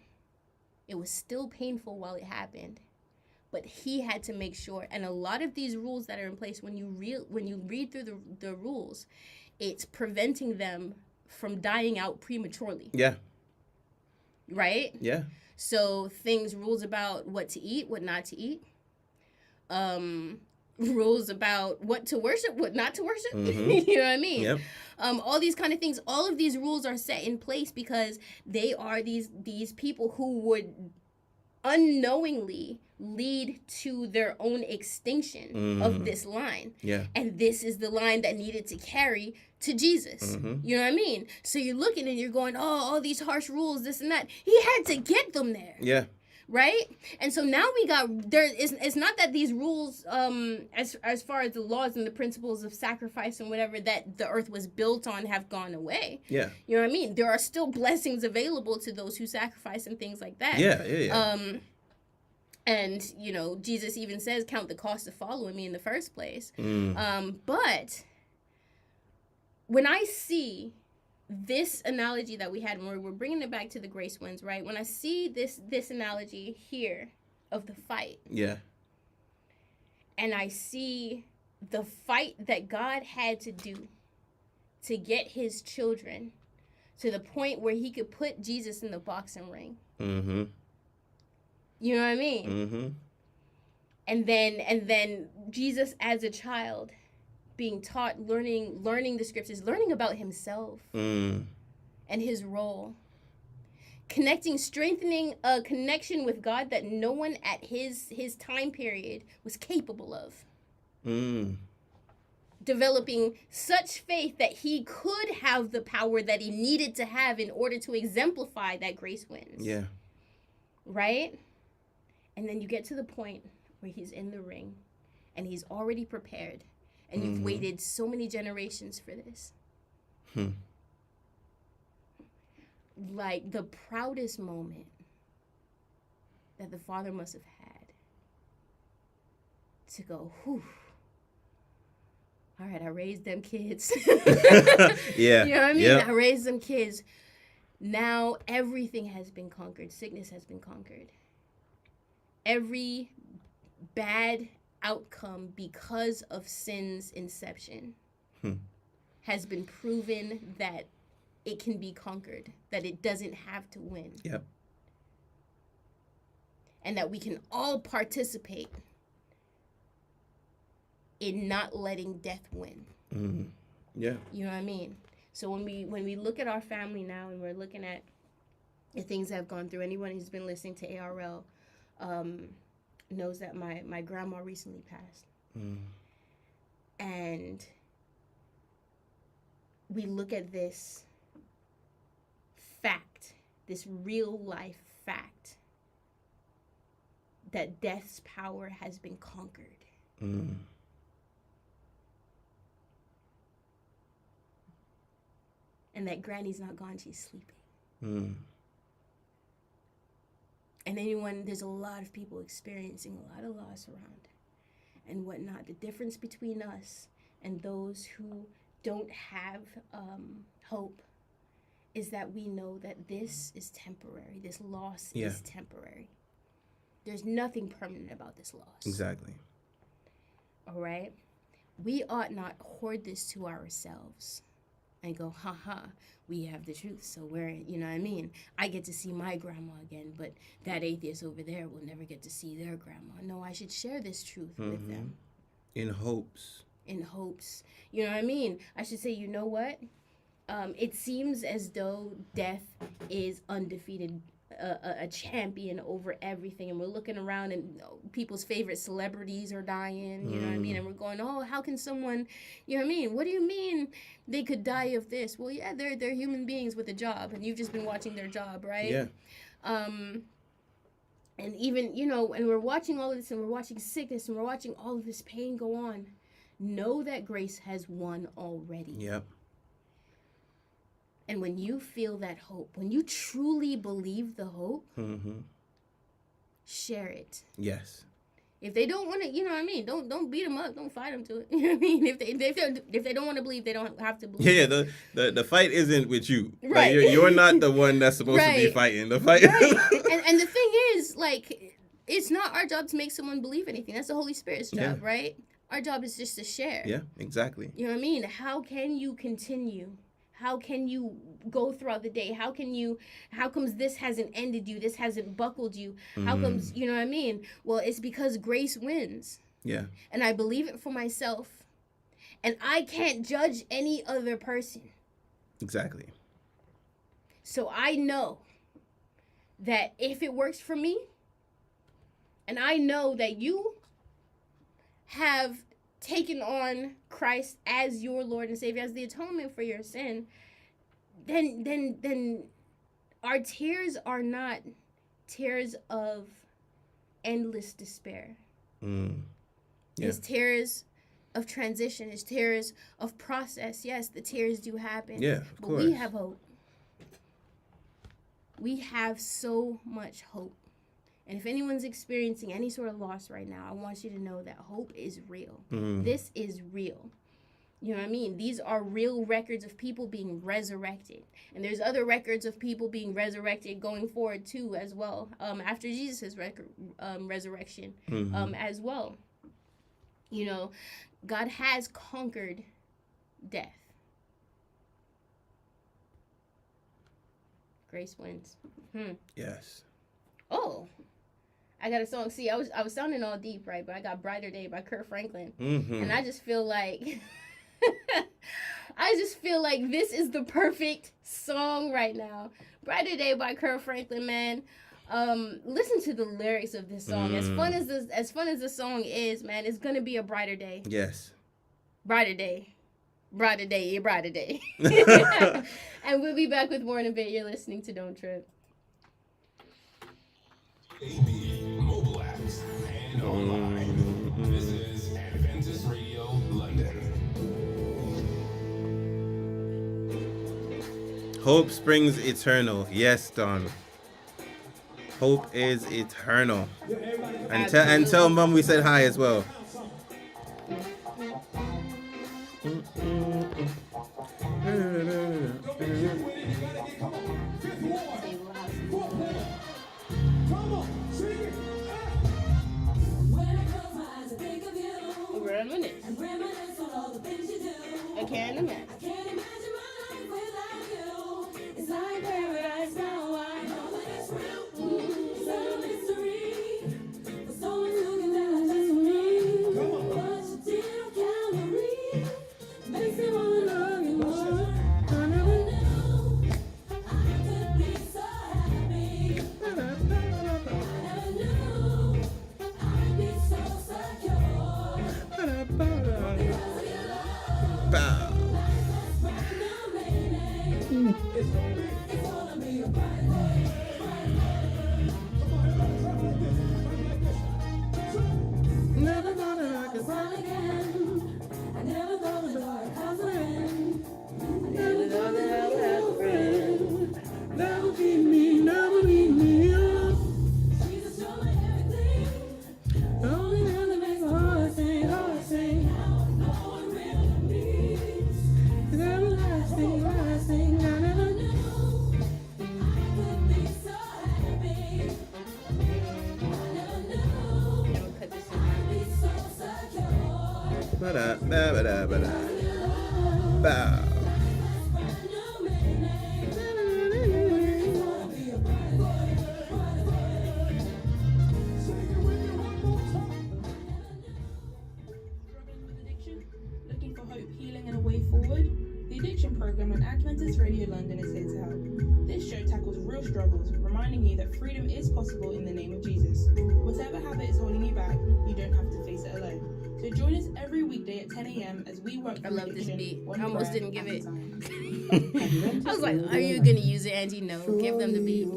It was still painful while it happened. But he had to make sure. And a lot of these rules that are in place, when you read through the rules, it's preventing them from dying out prematurely. Yeah. Right? Yeah. So rules about what to eat, what not to eat. Rules about what to worship, what not to worship. Mhm. You know what I mean? Yep. All these kind of things. All of these rules are set in place because they are these people who would unknowingly lead to their own extinction of this line. Yeah. And this is the line that needed to carry to Jesus. You know what I mean? So you're looking and you're going, oh, all these harsh rules, this and that. He had to get them there. Yeah. Right? And so now we got it's not that these rules as far as the laws and the principles of sacrifice and whatever that the earth was built on have gone away. Yeah. You know what I mean? There are still blessings available to those who sacrifice and things like that. Yeah. And you know, Jesus even says, count the cost of following me in the first place. But when I see this analogy that we had, when we're bringing it back to the grace winds, right? When I see this analogy here of the fight, Yeah. and I see the fight that God had to do to get his children to the point where he could put Jesus in the boxing ring. Mm-hmm. You know what I mean? Mm-hmm. And then Jesus as a child being taught, learning the scriptures, learning about himself and his role, strengthening a connection with God that no one at his time period was capable of. Developing such faith that he could have the power that he needed to have in order to exemplify that grace wins. Yeah. Right? And then you get to the point where he's in the ring and he's already prepared. And you've waited so many generations for this. Like the proudest moment that the father must have had to go, whew. All right, I raised them kids. Yeah. You know what I mean? Yep. I raised them kids. Now everything has been conquered. Sickness has been conquered. Every bad outcome because of sin's inception has been proven that it can be conquered, that it doesn't have to win. Yep. And that we can all participate in not letting death win. Mm-hmm. Yeah. You know what I mean? So when we look at our family now and we're looking at the things I've gone through, anyone who's been listening to ARL knows that my grandma recently passed. And we look at this fact, this real life fact, that death's power has been conquered. And that Granny's not gone, she's sleeping. And there's a lot of people experiencing a lot of loss around and whatnot. The difference between us and those who don't have hope is that we know that this is temporary. This loss is temporary. There's nothing permanent about this loss. Exactly. All right? We ought not hoard this to ourselves and go, we have the truth, so we're, you know what I mean? I get to see my grandma again, but that atheist over there will never get to see their grandma. No, I should share this truth with them. In hopes. In hopes. You know what I mean? I should say, you know what? It seems as though death is undefeated, a champion over everything, and we're looking around and people's favorite celebrities are dying, you know what I mean, and we're going, oh, how can someone, you know what I mean, what do you mean they could die of this? Well, yeah, they're human beings with a job, and you've just been watching their job, right? Yeah. And even, you know, and we're watching all of this, and we're watching sickness, and we're watching all of this pain go on. Know that grace has won already. Yep. And when you feel that hope, when you truly believe the hope, share it. Yes. If they don't want to, you know what I mean, don't beat them up, don't fight them to it. You know what I mean? If they don't want to believe, they don't have to believe. Yeah, the fight isn't with you. Right. Like, you're not the one that's supposed to be fighting. The fight. Right. and the thing is, like, it's not our job to make someone believe anything. That's the Holy Spirit's job, right? Our job is just to share. Yeah, exactly. You know what I mean? How can you continue? How can you go throughout the day? How comes this hasn't ended you? This hasn't buckled you? How comes, you know what I mean? Well, it's because grace wins. Yeah. And I believe it for myself. And I can't judge any other person. Exactly. So I know that if it works for me, and I know that you have taken on Christ as your Lord and Savior, as the atonement for your sin, then our tears are not tears of endless despair. Yeah. It's tears of transition. It's tears of process. Yes, the tears do happen. Yeah, of but course. we have hope. We have so much hope. And if anyone's experiencing any sort of loss right now, I want you to know that hope is real. This is real. You know what I mean? These are real records of people being resurrected. And there's other records of people being resurrected going forward too as well, after Jesus' resurrection as well. You know, God has conquered death. Grace wins. Yes. Oh, I got a song. See, I was sounding all deep, right? But I got "Brighter Day" by Kurt Franklin, and I just feel like, this is the perfect song right now. "Brighter Day" by Kurt Franklin, man. Listen to the lyrics of this song. As fun as the song is, man, it's gonna be a brighter day. Yes. Brighter day. Brighter day, yeah, brighter day. And we'll be back with more in a bit. You're listening to Don't Trip. AB, mobile apps, and online. This is Adventist Radio, London. Hope springs eternal. Yes, Don. Hope is eternal. And tell Mom we said hi as well. Never thought that I could fall again. I never thought the door would have a friend. Never thought that I would have a friend. Never leave me, never leave me alone. Jesus, you're my everything. Only one that makes my heart sing, heart sing. Now I know what real means. It's everlasting, lasting. I never knew. I could be so happy. I never knew Never cut this in. I'd be so secure. Ba-da, ba-da, ba-da. Bow. Struggling with addiction? Looking for hope, healing, and a way forward? The Addiction Program on Adventist Radio London is here to help. This show tackles real struggles, reminding you that freedom is possible in the name of Jesus. Whatever habit is holding you back, you don't have to face it alone. So join us every weekday at 10 a.m. as we work I through love this addiction, beat. one I almost breath didn't give at a it. time. I was like, are you gonna use it, Angie? No. Give them the beat.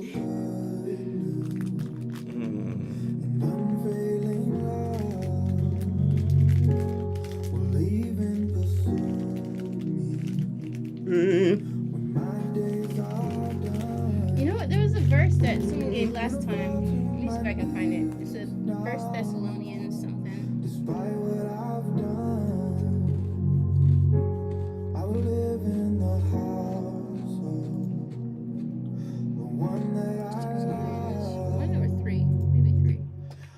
Unfailing love will even pursue me when my days are done. You know what? There was a verse that someone gave last time. Let me see if I can find it. It's a 1 Thessalonians something. Despite what I've done, I will live in the house of the one that I love. One or three, maybe three.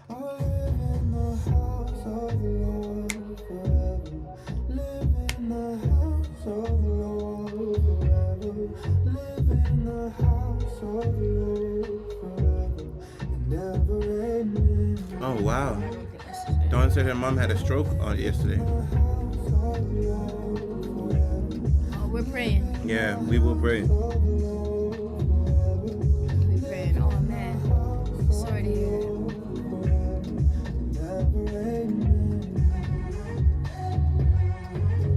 I will live in the house of the Lord forever. Live in the house of the Lord forever. Live in the house of the Lord forever and ever. Amen. Oh, wow. I don't think this is it. Dawn said her mom had a stroke on yesterday. Oh, we're praying. Yeah, we will pray. We're praying. Oh man. Sorry to hear that.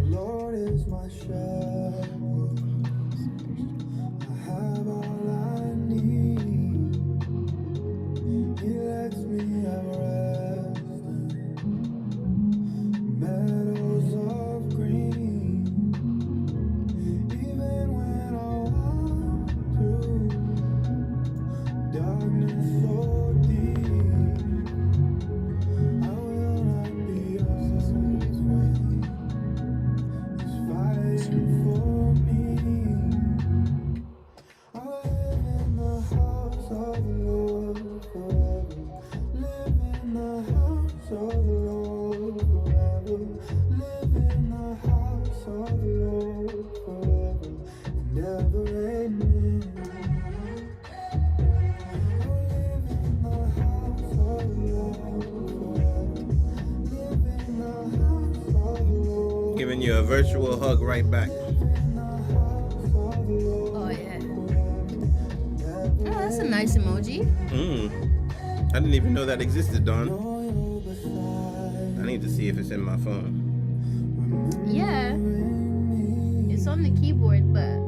Lord is my shepherd. I have all I need. He lets me have rest in meadows of green. Even when I walk through darkness so deep, I will not be afraid. He's fighting for me. I live in the house of the Lord forever. Live in the house of the Lord forever. Live in the house of the Lord forever and ever. Amen. I live in the house of the Lord forever. Live in the house of the Lord. Giving you a virtual hug right back. Oh yeah. Oh, that's a nice emoji. I didn't even know that existed, Dawn. I need to see if it's in my phone. Yeah. It's on the keyboard, but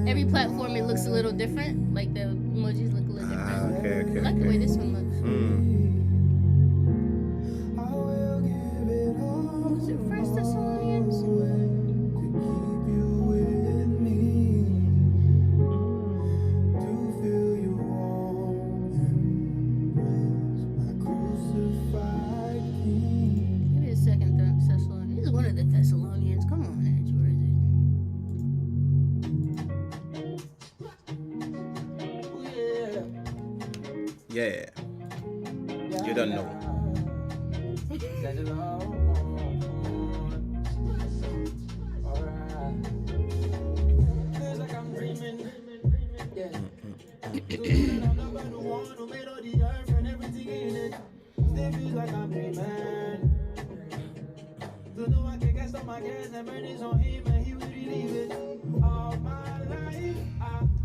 every platform it looks a little different. Like the emojis look a little different. Okay. I like the way this one looks. Was it 1 Thessalonians? Maybe the 2 Thessalonians. This is one of the Thessalonians. Come on, Angie, where is it? Yeah. You don't know.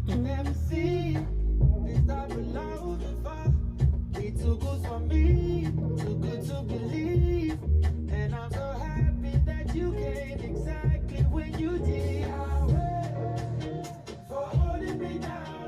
Never seen this type of love before. It's too good for me, too good to believe. And I'm so happy that you came exactly when you did. I wait for holding me down.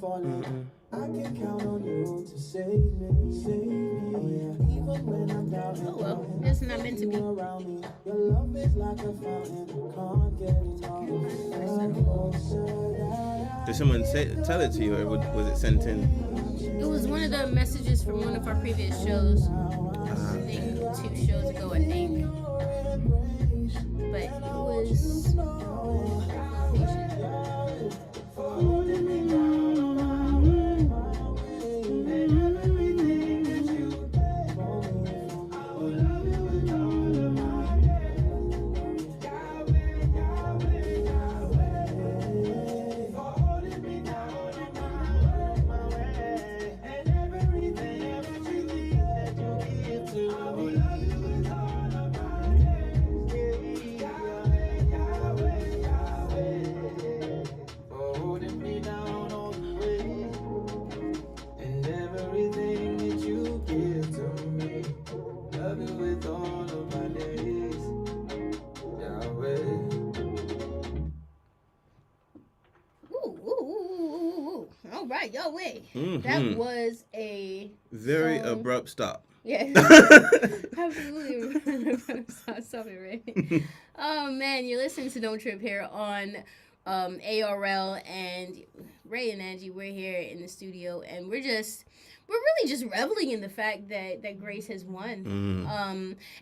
falling. I can count on you to save me, oh yeah. Even when I'm down and Oh well, it's not meant to be. around me, your love is like a fountain, can't get enough. Did someone tell it to you, or was it sent in? It was one of the messages from one of our previous shows. I think 2 shows ago, I think. But it was patient. All right, yo, wait. That was a very song. abrupt stop. Yeah, absolutely. Stop it, right? Oh man, you're listening to Don't Trip here on ARL, and Ray and Angie. We're here in the studio, and we're really just reveling in the fact that grace has won.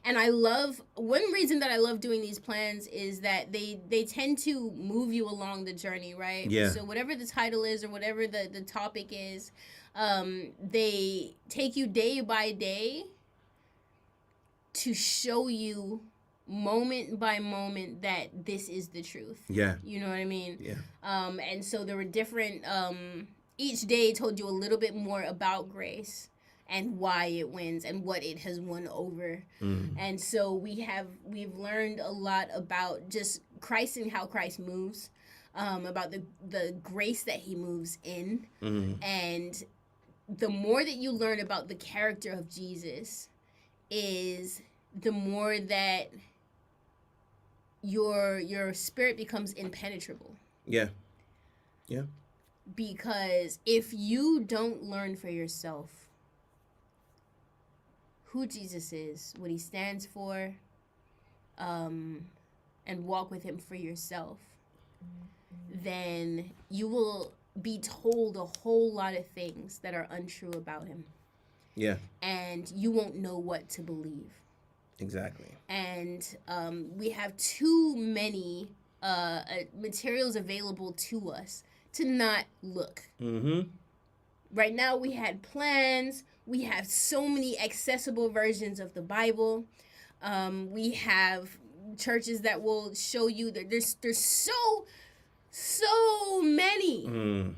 And I love, one reason that I love doing these plans is that they tend to move you along the journey, right? Yeah. So whatever the title is or whatever the topic is, they take you day by day to show you moment by moment that this is the truth. Yeah. You know what I mean? Yeah. And so there were different, each day told you a little bit more about grace and why it wins and what it has won over. And so we've learned a lot about just Christ and how Christ moves, about the grace that he moves in. And the more that you learn about the character of Jesus is the more that your spirit becomes impenetrable. Yeah. Yeah. Because if you don't learn for yourself who Jesus is, what he stands for, and walk with him for yourself, then you will be told a whole lot of things that are untrue about him. Yeah. And you won't know what to believe. Exactly. And we have too many materials available to us to not look. Right now we had plans. We have so many accessible versions of the Bible. We have churches that will show you that there's so many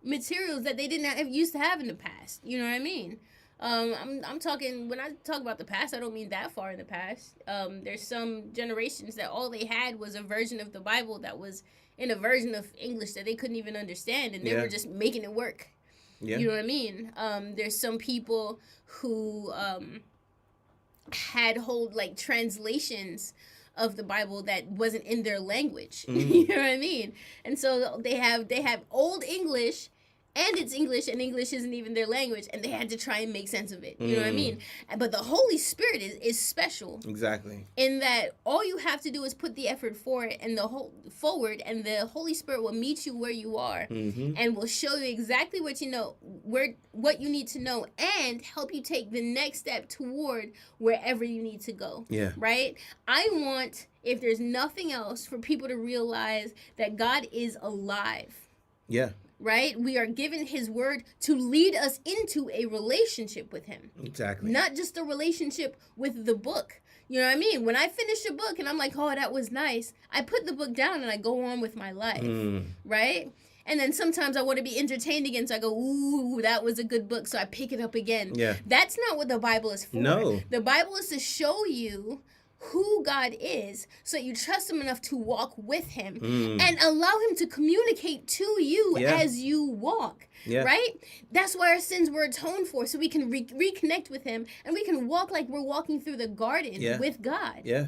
materials that they didn't used to have in the past. You know what I mean? I'm talking, when I talk about the past, I don't mean that far in the past. There's some generations that all they had was a version of the Bible that was in a version of English that they couldn't even understand, and they were just making it work. Yeah. You know what I mean? There's some people who had whole like translations of the Bible that wasn't in their language. You know what I mean? And so they have old English, and it's English, and English isn't even their language, and they had to try and make sense of it. You know what I mean? But the Holy Spirit is special. Exactly. In that all you have to do is put the effort for it and forward, and the Holy Spirit will meet you where you are, and will show you exactly what what you need to know, and help you take the next step toward wherever you need to go. Yeah. Right? I want, if there's nothing else, for people to realize that God is alive. Yeah. Right? We are given his word to lead us into a relationship with him. Exactly. Not just a relationship with the book. You know what I mean? When I finish a book and I'm like, oh, that was nice, I put the book down and I go on with my life. Right? And then sometimes I want to be entertained again, so I go, ooh, that was a good book, so I pick it up again. Yeah. That's not what the Bible is for. No. The Bible is to show you who God is, so you trust him enough to walk with him and allow him to communicate to you as you walk. Right? That's why our sins were atoned for, so we can reconnect with him, and we can walk like we're walking through the garden with God. Yeah.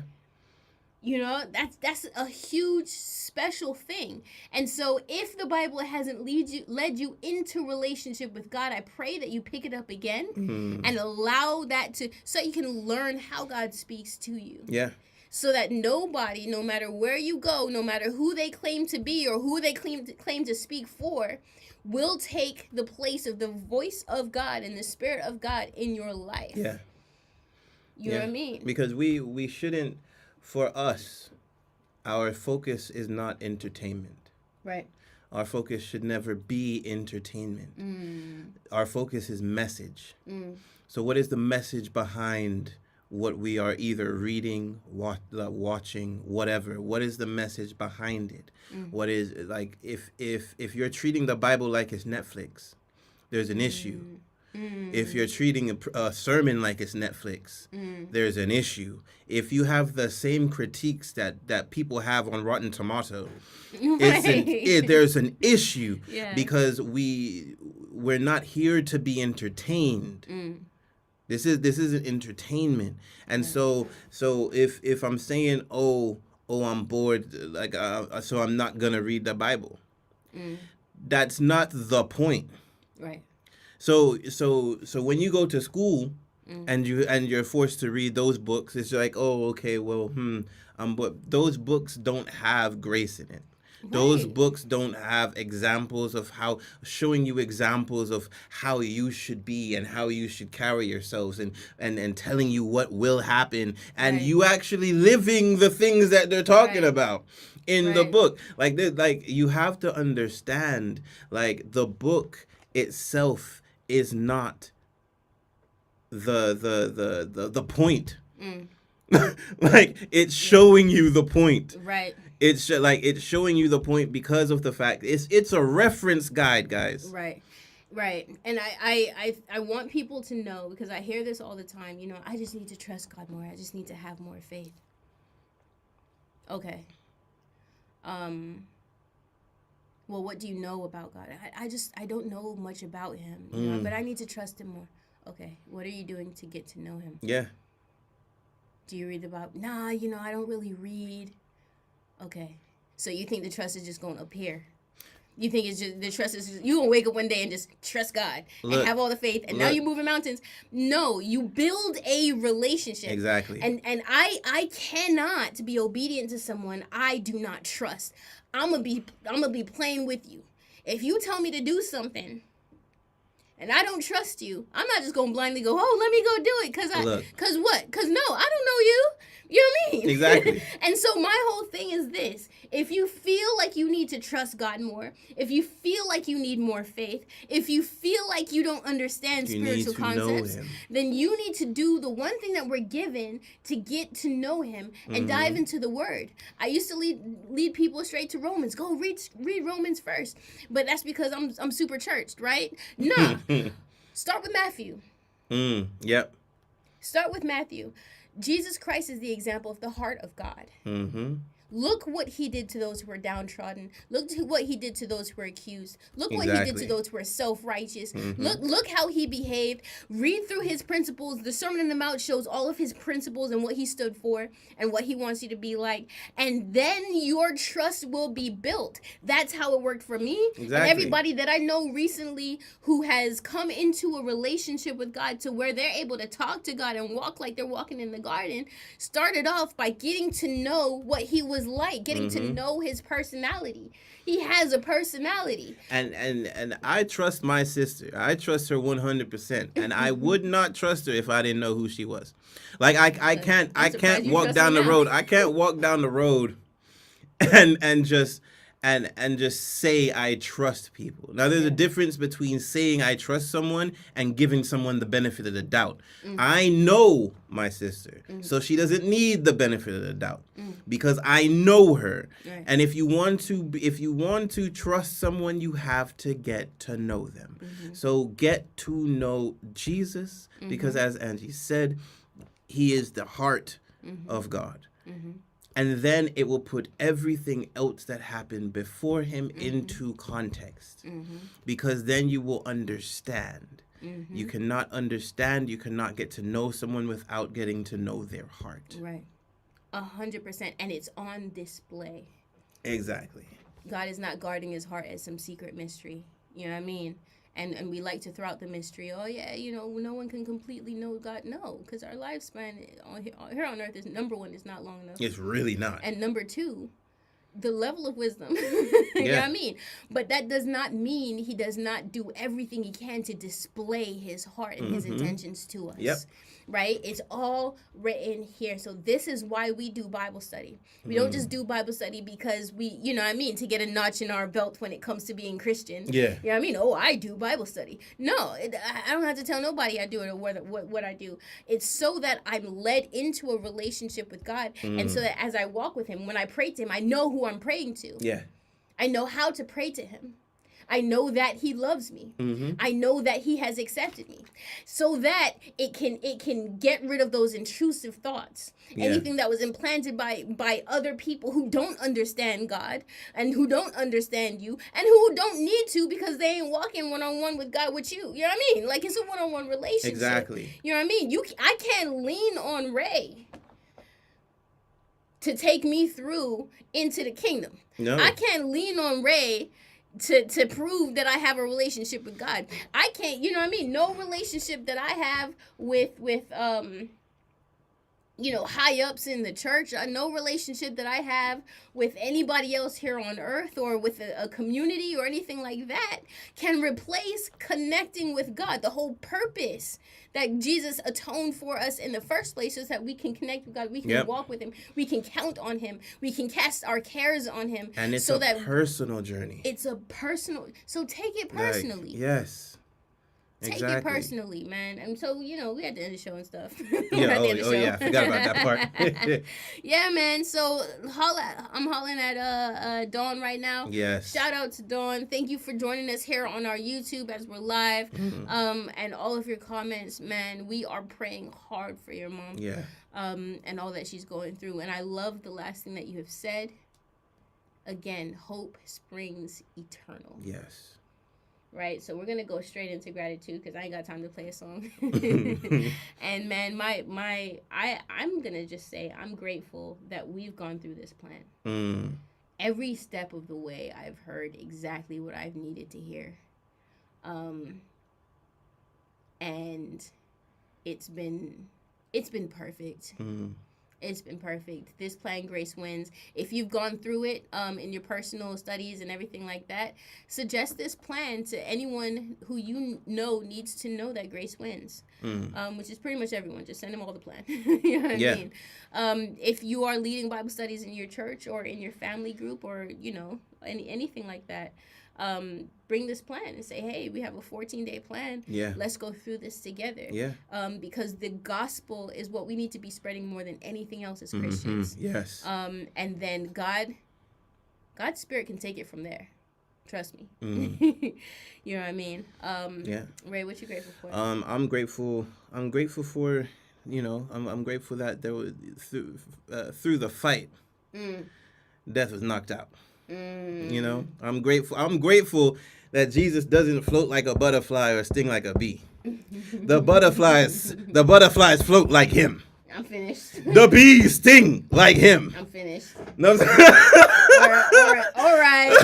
You know, that's a huge special thing. And so if the Bible hasn't led you into relationship with God, I pray that you pick it up again and allow that so you can learn how God speaks to you. Yeah. So that nobody, no matter where you go, no matter who they claim to be or who they claim to speak for, will take the place of the voice of God and the Spirit of God in your life. Yeah. You know what I mean? Because we shouldn't, for us, our focus is not entertainment. Right. Our focus should never be entertainment. Our focus is message. So what is the message behind what we are either reading, watching, whatever? What is the message behind it? What is, like, if you're treating the Bible like it's Netflix, there's an issue. If you're treating a sermon like it's Netflix, there's an issue. If you have the same critiques that people have on Rotten Tomato, there's an issue. Yeah. Because we're not here to be entertained. This is an entertainment. And so if I'm saying, oh I'm bored, like so I'm not gonna read the Bible, that's not the point. Right. So when you go to school and you're forced to read those books, it's like, oh, okay, well, but those books don't have grace in it. Those books don't have examples of showing you examples of how you should be and how you should carry yourselves and telling you what will happen and you actually living the things that they're talking about in the book. Like you have to understand, like, the book itself is not the point. Like, it's showing you the point. Right. It's showing you the point because of the fact it's a reference guide, guys. Right. And I want people to know, because I hear this all the time, you know, I just need to trust God more. I just need to have more faith. Okay. Well, what do you know about God? I don't know much about him, you know, but I need to trust him more. Okay. What are you doing to get to know him? Yeah. Do you read the Bible? Nah, you know, I don't really read. Okay. So you think the trust is just going to appear? You think it's just the trust is you gonna wake up one day and just trust God and have all the faith and now you're moving mountains? No, you build a relationship. Exactly. And I cannot be obedient to someone I do not trust. I'm gonna be playing with you. If you tell me to do something and I don't trust you, I'm not just gonna blindly go, oh, let me go do it, cause what? Cause no, I don't know you. You know what I mean? Exactly. And so my whole thing is this: if you feel like you need to trust God more, if you feel like you need more faith, if you feel like you don't understand spiritual concepts, then you need to do the one thing that we're given to get to know him and dive into the word. I used to lead people straight to Romans. Go read Romans first. But that's because I'm super churched, right? No. Start with Matthew. Yep. Start with Matthew. Jesus Christ is the example of the heart of God. Look what he did to those who were downtrodden. Look to what he did to those who were accused. Look what he did to those who were self-righteous. Look how he behaved. Read through his principles. The Sermon on the Mount shows all of his principles and what he stood for and what he wants you to be like. And then your trust will be built. That's how it worked for me. Exactly. And everybody that I know recently who has come into a relationship with God to where they're able to talk to God and walk like they're walking in the garden started off by getting to know what he was like, getting to know his personality. He has a personality. And I trust my sister. I trust her 100%. And I would not trust her if I didn't know who she was. Like I can't walk down the road. I can't walk down the road and just say I trust people. Now, there's a difference between saying I trust someone and giving someone the benefit of the doubt. I know my sister, so she doesn't need the benefit of the doubt because I know her. Right. And if you want to trust someone, you have to get to know them. So get to know Jesus because, as Angie said, he is the heart of God. And then it will put everything else that happened before him into context. Because then you will understand. You cannot understand, you cannot get to know someone without getting to know their heart. Right. 100%, and it's on display. Exactly. God is not guarding his heart as some secret mystery. You know what I mean? And we like to throw out the mystery. Oh, yeah, you know, no one can completely know God. No, because our lifespan here on earth is, number one, is not long enough. It's really not. And number two, the level of wisdom. You know what I mean? But that does not mean he does not do everything he can to display his heart and his intentions to us. Yep. Right? It's all written here. So this is why we do Bible study. We don't just do Bible study because we, you know what I mean, to get a notch in our belt when it comes to being Christian. Yeah. You know what I mean? Oh, I do Bible study. No, I don't have to tell nobody I do it or what I do. It's so that I'm led into a relationship with God. And so that as I walk with him, when I pray to him, I know who I'm praying to. Yeah. I know how to pray to him. I know that he loves me. I know that he has accepted me, so that it can get rid of those intrusive thoughts. Yeah. Anything that was implanted by other people who don't understand God and who don't understand you and who don't need to because they ain't walking one-on-one with God with you. You know what I mean? Like, it's a one-on-one relationship. Exactly. You know what I mean? I can't lean on Ray to take me through into the kingdom. No. I can't lean on Ray to prove that I have a relationship with God. I can't, you know what I mean? No relationship that I have with you know, high ups in the church, no relationship that I have with anybody else here on earth or with a community or anything like that can replace connecting with God. The whole purpose that Jesus atoned for us in the first place is that we can connect with God, we can walk with him, we can count on him, we can cast our cares on him. And it's so a that personal journey. it's a personal, so take it personally. Like, yes. Take Exactly. it personally, man. And so, you know, we had to end the show and stuff. Yeah, yeah, I forgot about that part. Yeah, man. So I'm hollering at Dawn right now. Yes. Shout out to Dawn. Thank you for joining us here on our YouTube as we're live. And all of your comments, man. We are praying hard for your mom. Yeah. And all that she's going through. And I love the last thing that you have said. Again, hope springs eternal. Yes. Right, so we're gonna go straight into gratitude because I ain't got time to play a song. And man, I'm gonna just say I'm grateful that we've gone through this plan. Every step of the way, I've heard exactly what I've needed to hear, and it's been perfect. It's been perfect. This plan, Grace Wins. If you've gone through it in your personal studies and everything like that, suggest this plan to anyone who you know needs to know that Grace Wins, which is pretty much everyone. Just send them all the plan. You know what I mean? If you are leading Bible studies in your church or in your family group or, you know, anything like that, bring this plan and say, hey, we have a 14-day plan. Yeah. Let's go through this together. Yeah. Because the gospel is what we need to be spreading more than anything else as Christians. Yes. And then God's spirit can take it from there. Trust me. You know what I mean? Yeah. Ray, what you grateful for? I'm grateful for, you know, I'm grateful that there was through the fight, death was knocked out. You know, I'm grateful that Jesus doesn't float like a butterfly or sting like a bee. The butterflies float like him. I'm finished. The bees sting like him. I'm finished. No, All right.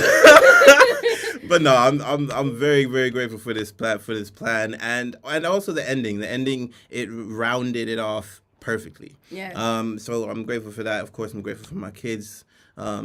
but no, I'm very, very grateful for this plan and also the ending. The ending, it rounded it off perfectly. Yeah. So I'm grateful for that. Of course, I'm grateful for my kids.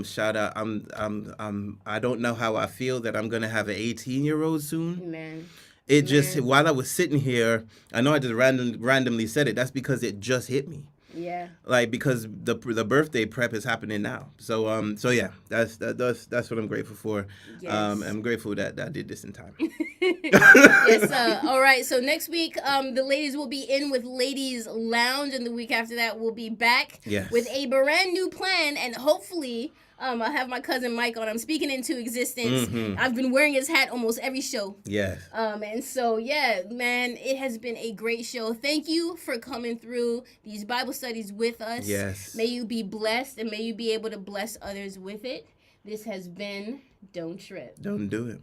Shout out. I don't know how I feel that I'm gonna have an 18-year-old soon. Man. It just, while I was sitting here, I know I just randomly said it. That's because it just hit me. Yeah. Like, because the birthday prep is happening now. So yeah, that's what I'm grateful for. Yes. I'm grateful that I did this in time. Yes. All right. So next week, the ladies will be in with Ladies Lounge, and the week after that, we'll be back with a brand new plan, and hopefully, I'll have my cousin Mike on. I'm speaking into existence. I've been wearing his hat almost every show. Yes. And so, yeah, man, it has been a great show. Thank you for coming through these Bible studies with us. Yes. May you be blessed, and may you be able to bless others with it. This has been Don't Trip. Don't do it.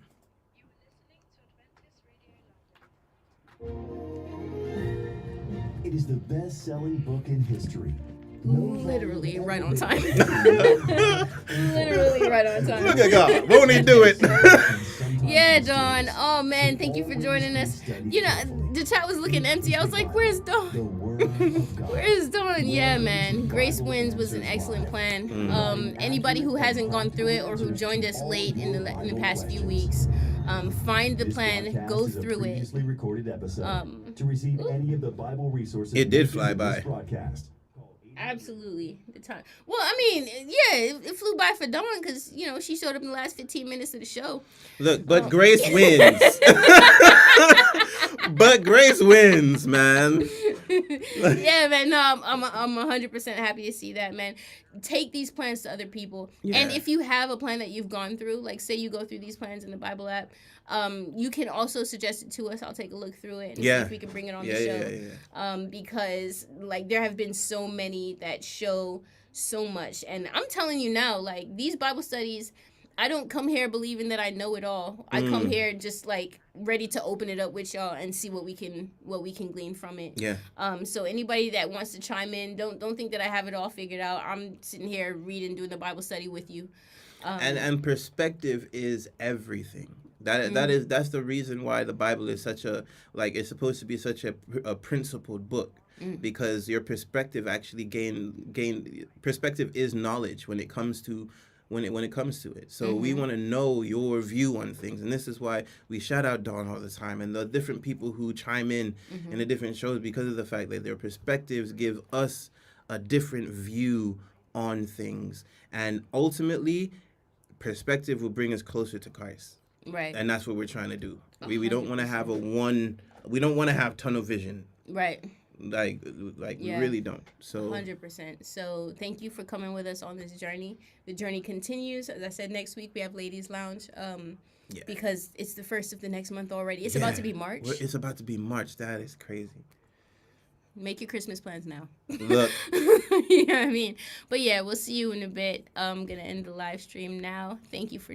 It is the best-selling book in history. Literally right on time. Literally right on time. Look at God. Won't he do it? Yeah, Dawn. Oh man, thank you for joining us. You know, the chat was looking empty. I was like, "Where's Dawn? Where's Dawn?" Yeah, man. Grace Wins was an excellent plan. Anybody who hasn't gone through it or who joined us late in the past few weeks, find the plan, go through it. To receive any of the Bible resources, It did fly by. Absolutely, the time. Well, I mean, yeah, it flew by for Dawn because you know she showed up in the last 15 minutes of the show. Look, but Grace wins. But Grace wins, man. Yeah, man. No, I'm 100% happy to see that, man. Take these plans to other people, and if you have a plan that you've gone through, like say you go through these plans in the Bible app, you can also suggest it to us. I'll take a look through it and see if we can bring it on the show. Because like there have been so many that show so much, and I'm telling you now, like these Bible studies, I don't come here believing that I know it all. I come here just like ready to open it up with y'all and see what we can glean from it. Yeah. So anybody that wants to chime in, don't think that I have it all figured out. I'm sitting here reading, doing the Bible study with you. And perspective is everything. That's the reason why the Bible is such a it's supposed to be such a principled book. Because your perspective actually gain perspective is knowledge when it comes to when it comes to it. So we want to know your view on things, and this is why we shout out Dawn all the time and the different people who chime in the different shows, because of the fact that their perspectives give us a different view on things, and ultimately perspective will bring us closer to Christ. Right. And that's what we're trying to do. We don't want to have we don't want to have tunnel vision. Right. Like we really don't. So 100%. So thank you for coming with us on this journey. The journey continues. As I said, next week we have Ladies Lounge. Because it's the first of the next month already. It's about to be March. It's about to be March. That is crazy. Make your Christmas plans now. Look. You know what I mean? But yeah, we'll see you in a bit. I'm going to end the live stream now. Thank you for